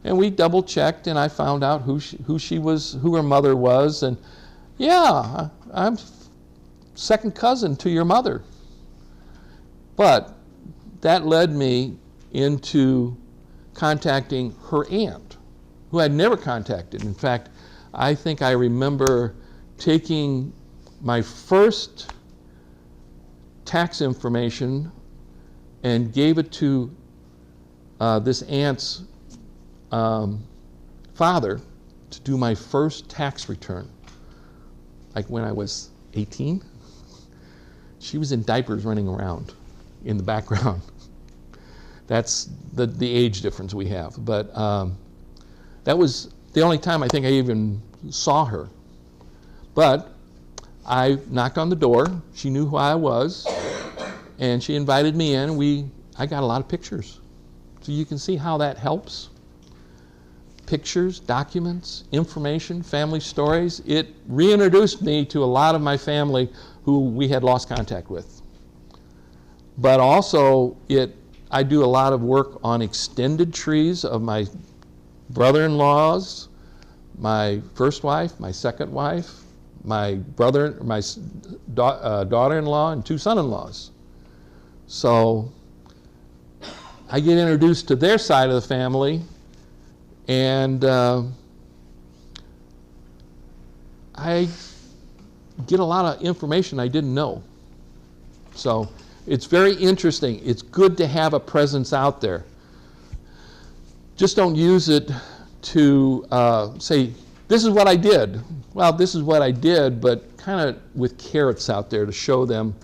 And we double-checked, and I found out who her mother was. And yeah, I'm second cousin to your mother. But that led me into contacting her aunt, who I'd never contacted. In fact, I think I remember taking my first tax information and gave it to this aunt's father to do my first tax return, like when I was 18. She was in diapers running around in the background. That's the age difference we have. But that was the only time I think I even saw her. But I knocked on the door. She knew who I was, and she invited me in. I got a lot of pictures. So you can see how that helps. Pictures, documents, information, family stories. It reintroduced me to a lot of my family who we had lost contact with. But also, I do a lot of work on extended trees of my brother-in-laws, my first wife, my second wife, my daughter-in-law, and 2 son-in-laws. So I get introduced to their side of the family, and I get a lot of information I didn't know. So it's very interesting. It's good to have a presence out there. Just don't use it to say, this is what I did. Well, this is what I did, but kind of with carrots out there to show them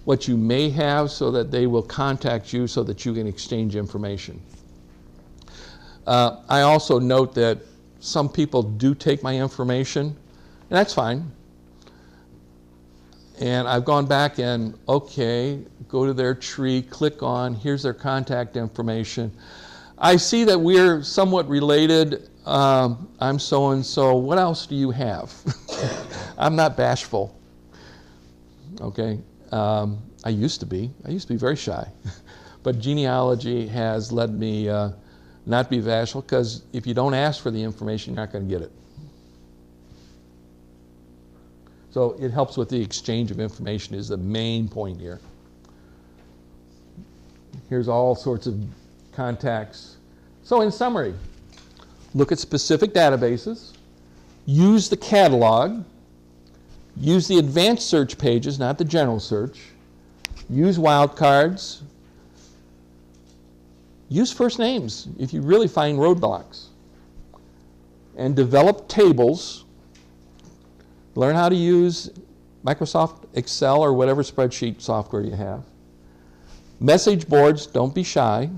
what you may have so that they will contact you so that you can exchange information. I also note that some people do take my information, and that's fine. And I've gone back and, okay, go to their tree, click on, here's their contact information. I see that we're somewhat related. I'm so-and-so. What else do you have? I'm not bashful. Okay? I used to be very shy. But genealogy has led me not be bashful, because if you don't ask for the information, you're not going to get it. So it helps with the exchange of information is the main point here. Here's all sorts of contacts. So in summary, look at specific databases, use the catalog, use the advanced search pages, not the general search, use wildcards, use first names if you really find roadblocks, and develop tables. Learn how to use Microsoft Excel or whatever spreadsheet software you have. Message boards, don't be shy.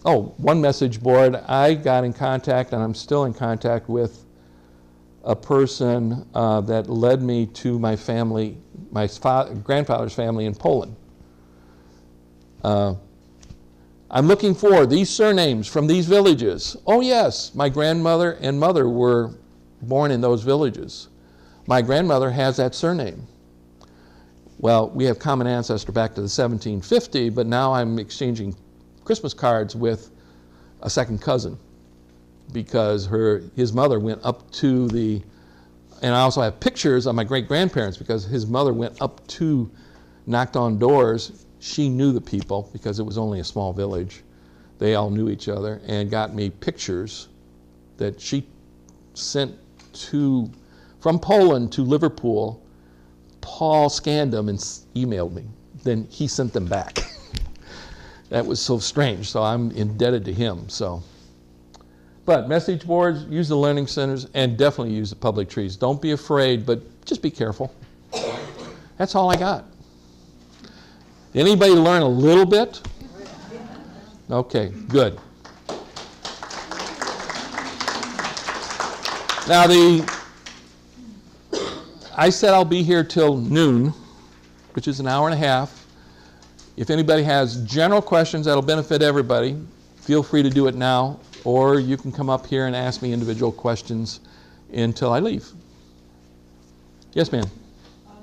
Oh, one message board. I got in contact, and I'm still in contact with a person that led me to my family, my grandfather's family in Poland. I'm looking for these surnames from these villages. Oh yes, my grandmother and mother were born in those villages. My grandmother has that surname. Well, we have common ancestor back to the 1750, but now I'm exchanging Christmas cards with a second cousin because his mother went up to and I also have pictures of my great-grandparents because his mother went up to, knocked on doors. She knew the people because it was only a small village. They all knew each other and got me pictures that she sent from Poland to Liverpool. Paul scanned them and emailed me. Then he sent them back. That was so strange, so I'm indebted to him. But message boards, use the learning centers, and definitely use the public trees. Don't be afraid, but just be careful. That's all I got. Anybody learn a little bit? Okay, good. Now I said I'll be here till noon, which is an hour and a half. If anybody has general questions that'll benefit everybody, feel free to do it now, or you can come up here and ask me individual questions until I leave. Yes, ma'am.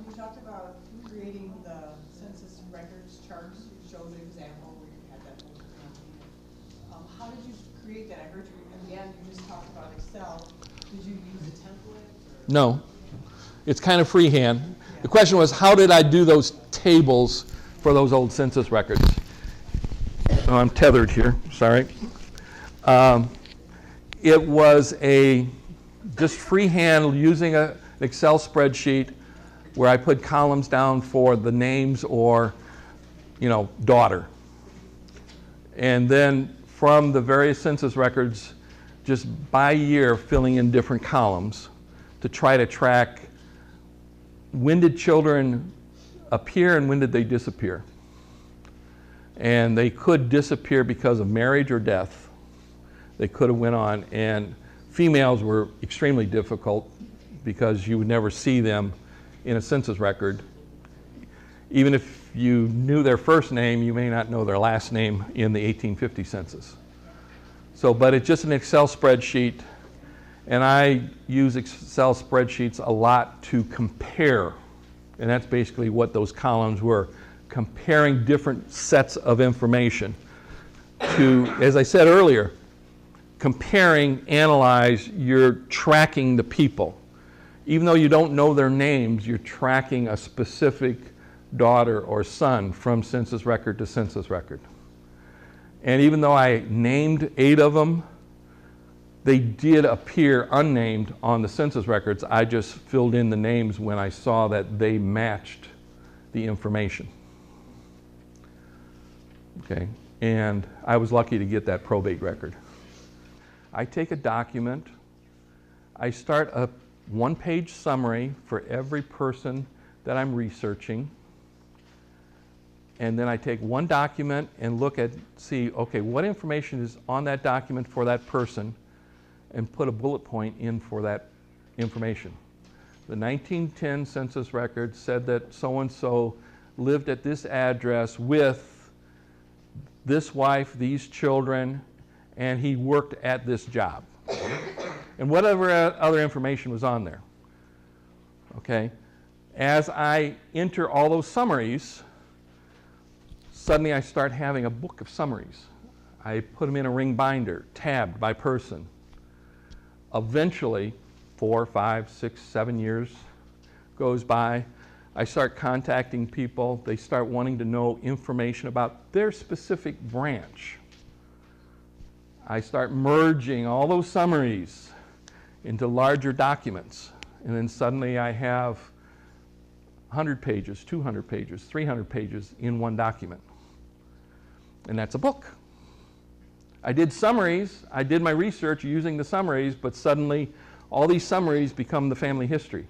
You talked about creating the census records charts. You showed an example where you had that whole thing. How did you create that? I heard you in the end you just talked about Excel. Did you use a template? Or? No. It's kind of freehand. Yeah. The question was, how did I do those tables for those old census records? Oh, I'm tethered here, sorry. It was just freehand using an Excel spreadsheet where I put columns down for the names or, daughter. And then from the various census records, just by year filling in different columns to try to track when did children appear and when did they disappear. And they could disappear because of marriage or death. They could have went on, and females were extremely difficult because you would never see them in a census record. Even if you knew their first name, you may not know their last name in the 1850 census. But it's just an Excel spreadsheet, and I use Excel spreadsheets a lot to compare, and that's basically what those columns were, comparing different sets of information to, as I said earlier, comparing, analyze, you're tracking the people. Even though you don't know their names, you're tracking a specific daughter or son from census record to census record. And even though I named 8 of them, they did appear unnamed on the census records. I just filled in the names when I saw that they matched the information. Okay, and I was lucky to get that probate record. I take a document, I start a one-page summary for every person that I'm researching, and then I take one document and see, okay, what information is on that document for that person, and put a bullet point in for that information. The 1910 census record said that so-and-so lived at this address with this wife, these children, and he worked at this job. And whatever other information was on there. Okay? As I enter all those summaries, suddenly I start having a book of summaries. I put them in a ring binder, tabbed by person. Eventually, 4, 5, 6, 7 years goes by. I start contacting people. They start wanting to know information about their specific branch. I start merging all those summaries into larger documents. And then suddenly I have 100 pages, 200 pages, 300 pages in one document. And that's a book. I did summaries. I did my research using the summaries, but suddenly all these summaries become the family history.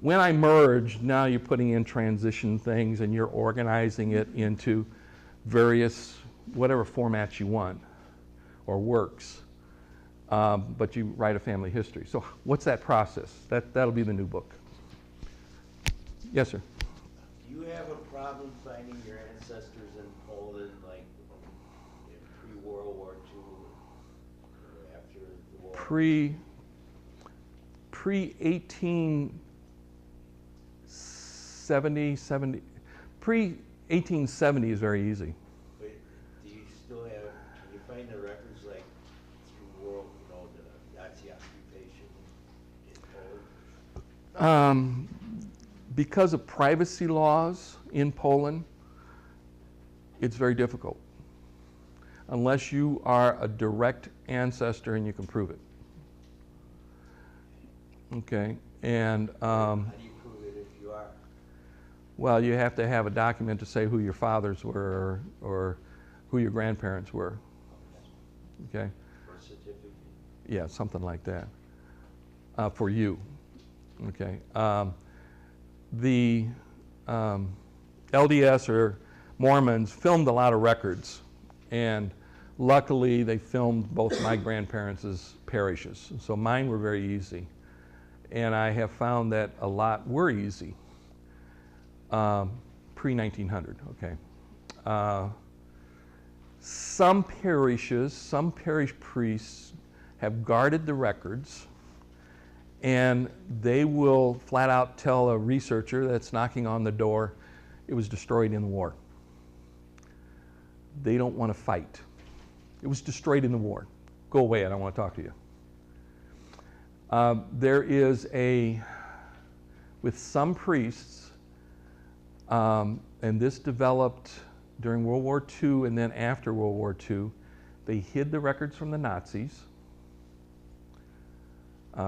When I merge, now you're putting in transition things and you're organizing it into various whatever format you want or works, but you write a family history. So what's that process? That'll be the new book. Yes, sir. Do you have a problem finding your ancestors in Poland, like in pre-World War II or after the war? Pre-1870 is very easy. But do you still have, can you find the records like through world, the Nazi occupation in Poland? Because of privacy laws in Poland, it's very difficult. Unless you are a direct ancestor and you can prove it. Okay, and How do you prove it if you are? well, you have to have a document to say who your fathers were or who your grandparents were. Okay, Birth certificate? yeah, something like that for you. Okay, the LDS or Mormons filmed a lot of records, and luckily they filmed both my grandparents' parishes, so mine were very easy. And I have found that a lot were easy, pre-1900, okay. Some parishes, some parish priests have guarded the records, and they will flat out tell a researcher that's knocking on the door, it was destroyed in the war. They don't want to fight. It was destroyed in the war. Go away, I don't want to talk to you. There is with some priests, and this developed during World War II and then after World War II, they hid the records from the Nazis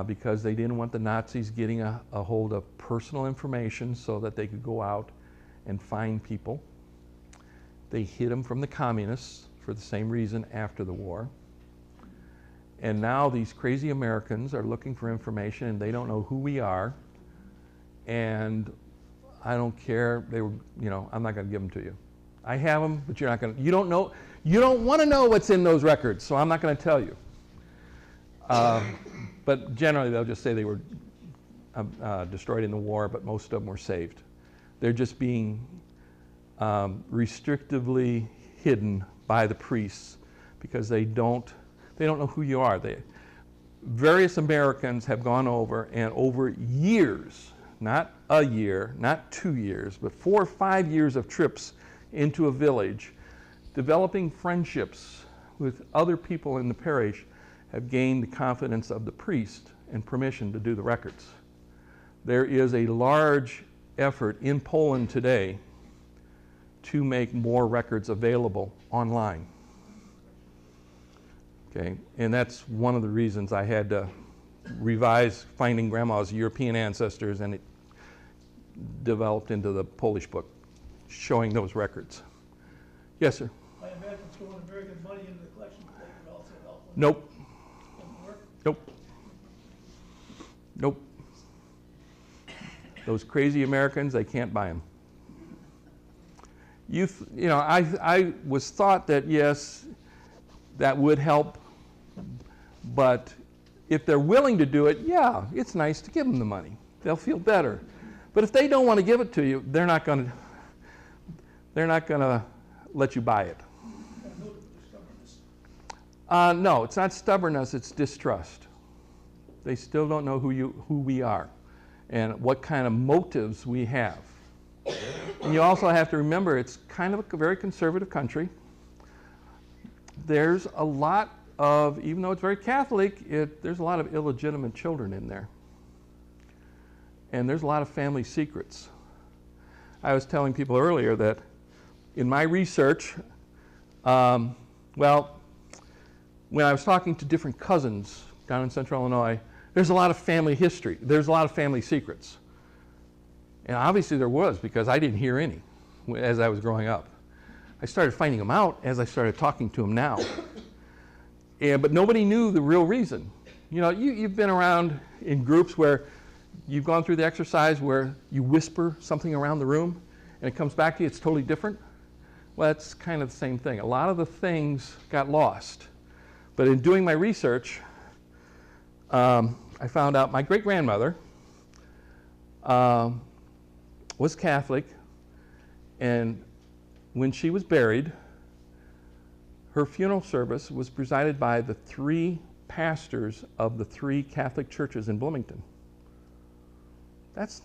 because they didn't want the Nazis getting a hold of personal information so that they could go out and find people. They hid them from the communists for the same reason after the war. And now these crazy Americans are looking for information and they don't know who we are. And I don't care, I'm not gonna give them to you. I have them, but you're not gonna, you don't wanna know what's in those records, so I'm not gonna tell you. But generally they'll just say they were destroyed in the war, but most of them were saved. They're just being restrictively hidden by the priests because they don't know who you are. Various Americans have gone over and over years, not a year, not 2 years, but 4 or 5 years of trips into a village, developing friendships with other people in the parish, have gained the confidence of the priest and permission to do the records. There is a large effort in Poland today to make more records available online. Okay, and that's one of the reasons I had to revise Finding Grandma's European Ancestors, and it developed into the Polish book showing those records. Yes, sir? I imagine throwing American money into the collection plate would also help. Nope. Doesn't work? Nope. Nope. Those crazy Americans, they can't buy them. I was thought that yes, that would help, but if they're willing to do it, yeah, it's nice to give them the money. They'll feel better. But if they don't want to give it to you, they're not going to let you buy it. No, it's not stubbornness, it's distrust. They still don't know who we are and what kind of motives we have. And you also have to remember it's kind of a very conservative country. There's a lot of, even though it's very Catholic, there's a lot of illegitimate children in there. And there's a lot of family secrets. I was telling people earlier that in my research, when I was talking to different cousins down in Central Illinois, there's a lot of family history. There's a lot of family secrets. And obviously there was, because I didn't hear any as I was growing up. I started finding them out as I started talking to them now. But nobody knew the real reason. You've been around in groups where you've gone through the exercise where you whisper something around the room and it comes back to you, it's totally different. Well, that's kind of the same thing. A lot of the things got lost. But in doing my research, I found out my great-grandmother was Catholic, and when she was buried, her funeral service was presided by the 3 pastors of the 3 Catholic churches in Bloomington. That's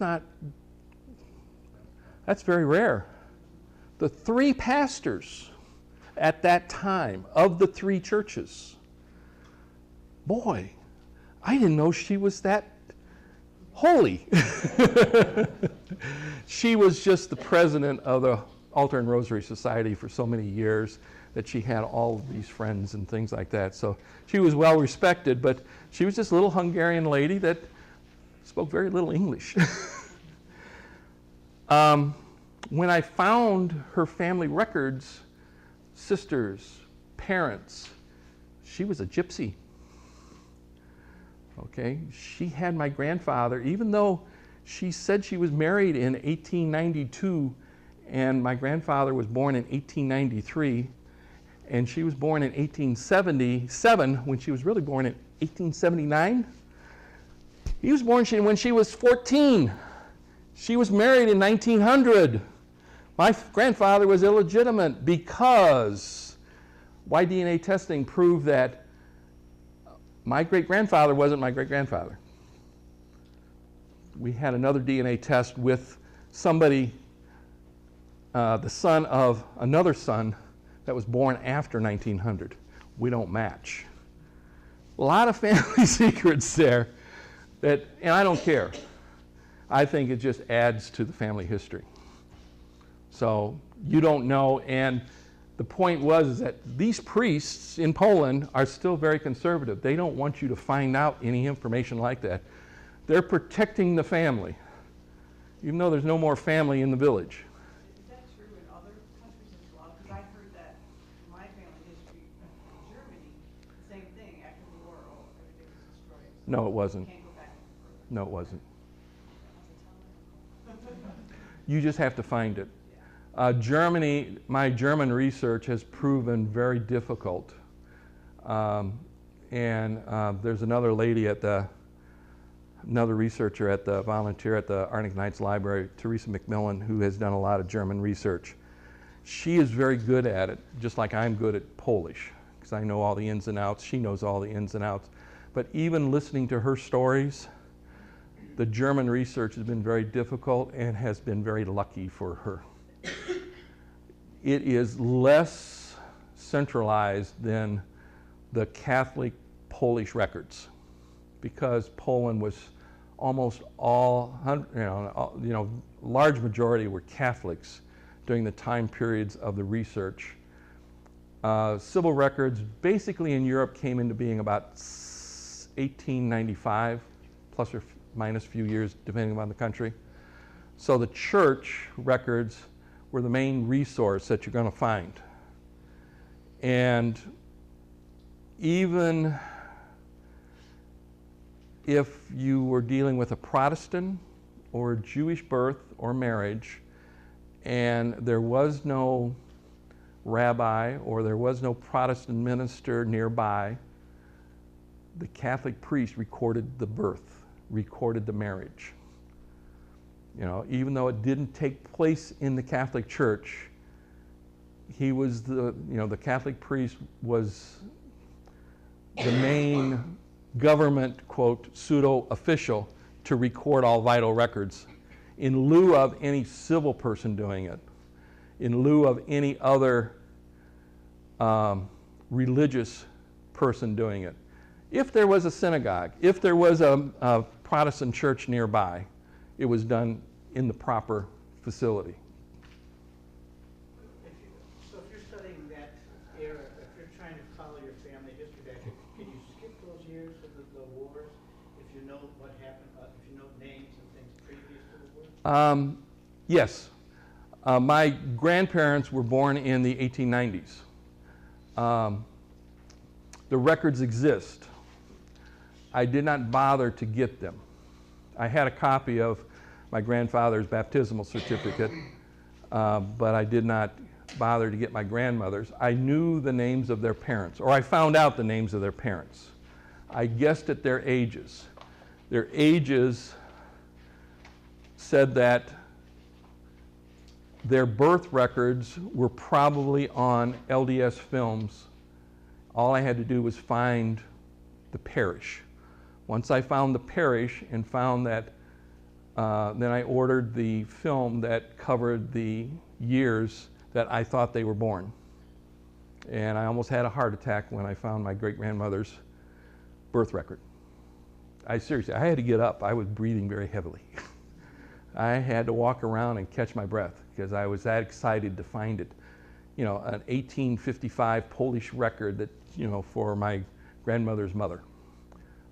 very rare. The 3 pastors at that time of the 3 churches. Boy, I didn't know she was that holy. She was just the president of the Altar and Rosary Society for so many years that she had all of these friends and things like that. So she was well respected, but she was just a little Hungarian lady that spoke very little English. When I found her family records, sisters, parents, she was a gypsy. Okay, she had my grandfather, even though she said she was married in 1892, and my grandfather was born in 1893, and she was born in 1877, when she was really born in 1879. He was born when she was 14. She was married in 1900. My grandfather was illegitimate because Y-DNA testing proved that my great-grandfather wasn't my great-grandfather. We had another DNA test with somebody, the son of another son that was born after 1900. We don't match. A lot of family secrets there that, and I don't care. I think it just adds to the family history. So you don't know, and the point was that these priests in Poland are still very conservative. They don't want you to find out any information like that. They're protecting the family, even though there's no more family in the village. Is that true in other countries as well? Because I've heard that in my family history in Germany, the same thing, after the war, everything was destroyed. No, it wasn't. Can't go back any further. No, it wasn't. You just have to find it. Germany, my German research has proven very difficult. There's another lady another researcher volunteer at the Arctic Knights Library, Teresa McMillan, who has done a lot of German research. She is very good at it, just like I'm good at Polish, because I know all the ins and outs. She knows all the ins and outs. But even listening to her stories, the German research has been very difficult and has been very lucky for her. It is less centralized than the Catholic Polish records, because Poland was almost all, large majority were Catholics during the time periods of the research. Civil records basically in Europe came into being about 1895, plus or minus a few years depending on the country. So the church records were the main resource that you're going to find. And even if you were dealing with a Protestant or Jewish birth or marriage, and there was no rabbi or there was no Protestant minister nearby, the Catholic priest recorded the birth, recorded the marriage. Even though it didn't take place in the Catholic Church, he was the Catholic priest was the main government, quote, pseudo-official to record all vital records in lieu of any civil person doing it, in lieu of any other religious person doing it. If there was a synagogue, if there was a Protestant church nearby, it was done in the proper facility. So if you're studying that era, if you're trying to follow your family history back, can you skip those years of the wars if you know what happened, if you know names and things previous to the war? Yes. My grandparents were born in the 1890s. The records exist. I did not bother to get them. I had a copy of my grandfather's baptismal certificate, but I did not bother to get my grandmothers. I knew the names of their parents, or I found out the names of their parents. I guessed at their ages. Their ages said that their birth records were probably on LDS films. All I had to do was find the parish. Once I found the parish and found that, then I ordered the film that covered the years that I thought they were born. And I almost had a heart attack when I found my great-grandmother's birth record. Seriously, I had to get up. I was breathing very heavily. I had to walk around and catch my breath because I was that excited to find it. You know, an 1855 Polish record that, you know, for my grandmother's mother,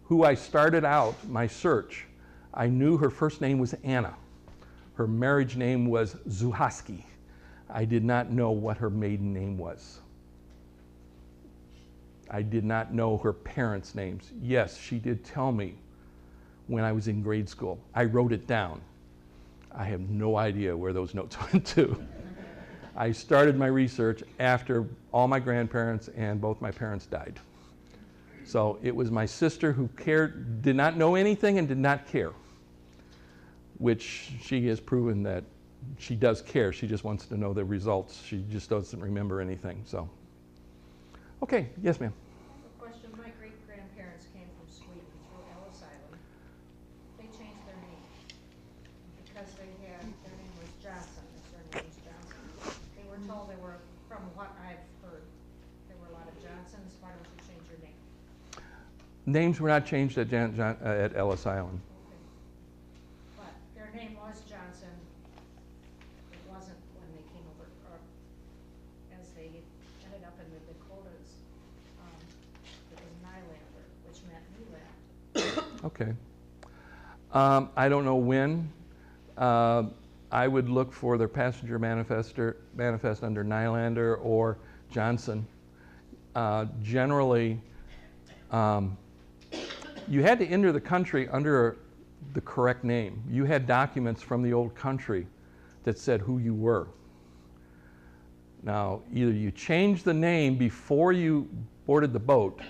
who I started out my search. I knew her first name was Anna. Her marriage name was Zuhaski. I did not know what her maiden name was. I did not know her parents' names. Yes, she did tell me when I was in grade school. I wrote it down. I have no idea where those notes went to. I started my research after all my grandparents and both my parents died. So it was my sister who cared, did not know anything and did not care, which she has proven that she does care. She just wants to know the results. She just doesn't remember anything. So, okay, yes, ma'am. A question, my great-grandparents came from Sweden through Ellis Island. They changed their name because their name was Johnson, their name was Johnson. They were told they were, from what I've heard, there were a lot of Johnsons, why don't you change your name? Names were not changed at Ellis Island. Okay. But their name was Johnson. It wasn't when they came over, or as they ended up in the Dakotas, it was Nylander, which meant new land. Okay. I don't know when. I would look for their passenger manifest under Nylander or Johnson. Generally, you had to enter the country under the correct name. You had documents from the old country that said who you were. Now, either you changed the name before you boarded the boat,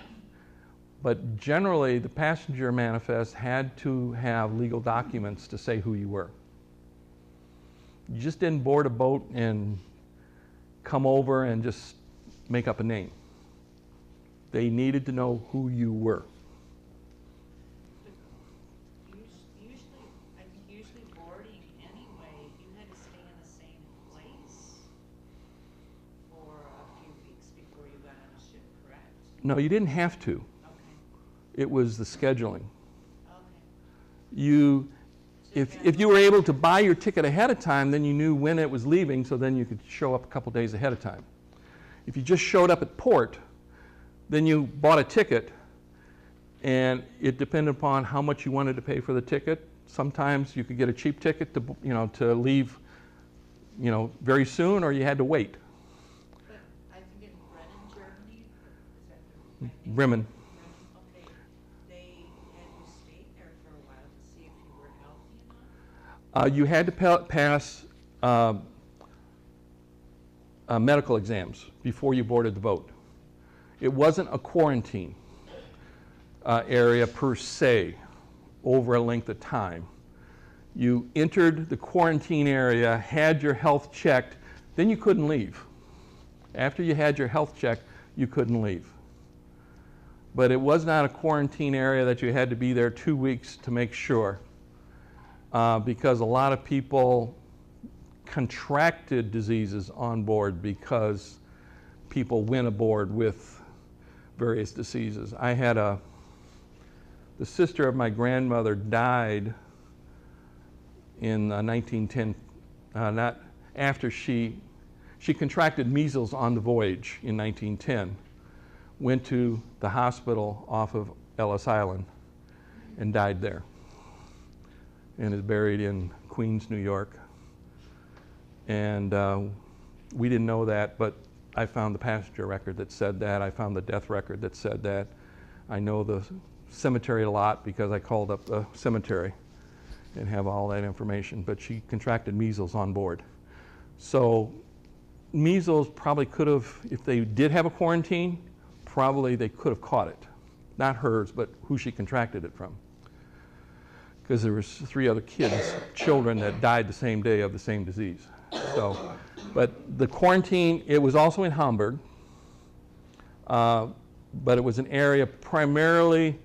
but generally the passenger manifest had to have legal documents to say who you were. You just didn't board a boat and come over and just make up a name. They needed to know who you were. Usually boarding anyway, you had to stay in the same place for a few weeks before you got on a ship, correct? No, you didn't have to. Okay. It was the scheduling. Okay. If you were able to buy your ticket ahead of time, then you knew when it was leaving, so then you could show up a couple days ahead of time. If you just showed up at port, then you bought a ticket, and it depended upon how much you wanted to pay for the ticket. Sometimes you could get a cheap ticket to leave, very soon, or you had to wait. But I think in Bremen, Germany, is that the right name? Bremen. Okay, they had you stay there for a while to see if you were healthy enough? You had to pass medical exams before you boarded the boat. It wasn't a quarantine area per se over a length of time. You entered the quarantine area, had your health checked, then you couldn't leave. After you had your health checked, you couldn't leave. But it was not a quarantine area that you had to be there 2 weeks to make sure, because a lot of people contracted diseases on board because people went aboard with various diseases. I had the sister of my grandmother died in 1910, not after she contracted measles on the voyage in 1910, went to the hospital off of Ellis Island and died there, and is buried in Queens, New York. And we didn't know that, but I found the passenger record that said that. I found the death record that said that. I know the cemetery a lot because I called up the cemetery and have all that information. But she contracted measles on board. So measles probably could have, if they did have a quarantine, probably they could have caught it. Not hers, but who she contracted it from. Because there was 3 other kids, children, that died the same day of the same disease. So, but the quarantine, it was also in Hamburg, but it was an area primarily,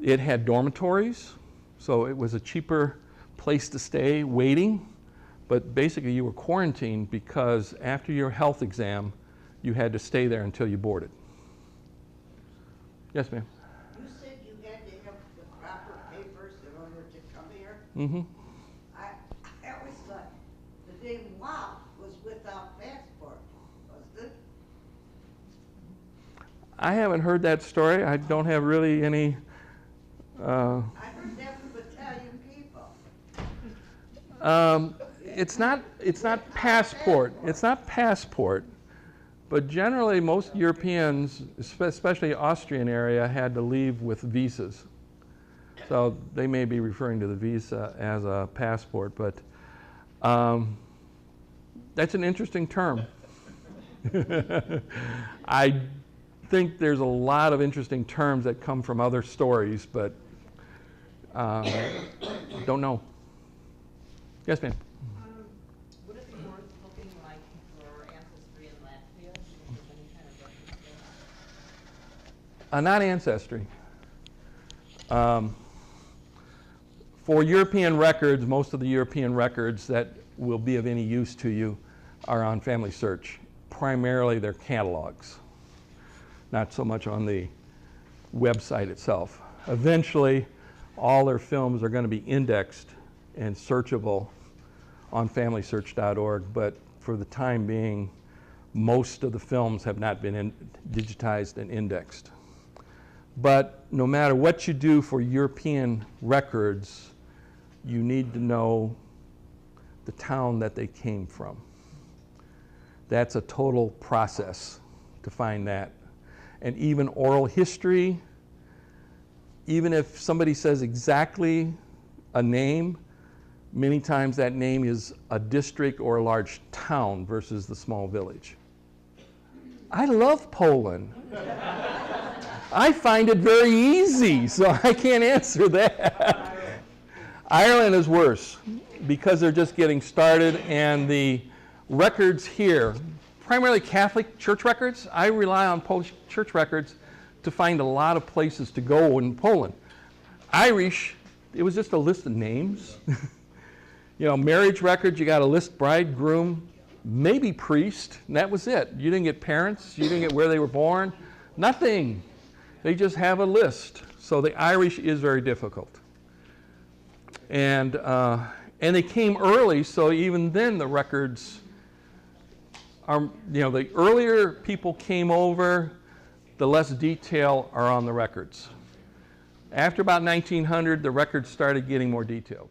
it had dormitories, so it was a cheaper place to stay waiting, but basically you were quarantined because after your health exam, you had to stay there until you boarded. Yes, ma'am? You said you had to have the proper papers in order to come here? Mm-hmm. I always thought the day wow was without passport, wasn't it? I haven't heard that story. I don't have really any. I heard that from Italian people. It's not passport. It's not passport. But generally, most Europeans, especially Austrian area, had to leave with visas. So they may be referring to the visa as a passport, but that's an interesting term. I think there's a lot of interesting terms that come from other stories, but don't know. Yes, ma'am. Would it be worth looking like for ancestry in Latvia? If there's any kind of reference there? Not ancestry. For European records, most of the European records that will be of any use to you are on Family Search. Primarily, they're catalogs, not so much on the website itself. Eventually, all their films are going to be indexed and searchable on FamilySearch.org, but for the time being, most of the films have not been digitized and indexed. But no matter what you do for European records, you need to know the town that they came from. That's a total process to find that. And even oral history, even if somebody says exactly a name, many times that name is a district or a large town versus the small village. I love Poland. I find it very easy, so I can't answer that. Ireland is worse because they're just getting started, and the records here, primarily Catholic church records, I rely on Polish church records to find a lot of places to go in Poland. Irish, it was just a list of names. You know, marriage records, you got a list, bride, groom, maybe priest, and that was it. You didn't get parents, you didn't get where they were born, nothing. They just have a list. So the Irish is very difficult. And they came early, so even then the records are, you know, the earlier people came over, the less detail are on the records. After about 1900, the records started getting more detailed.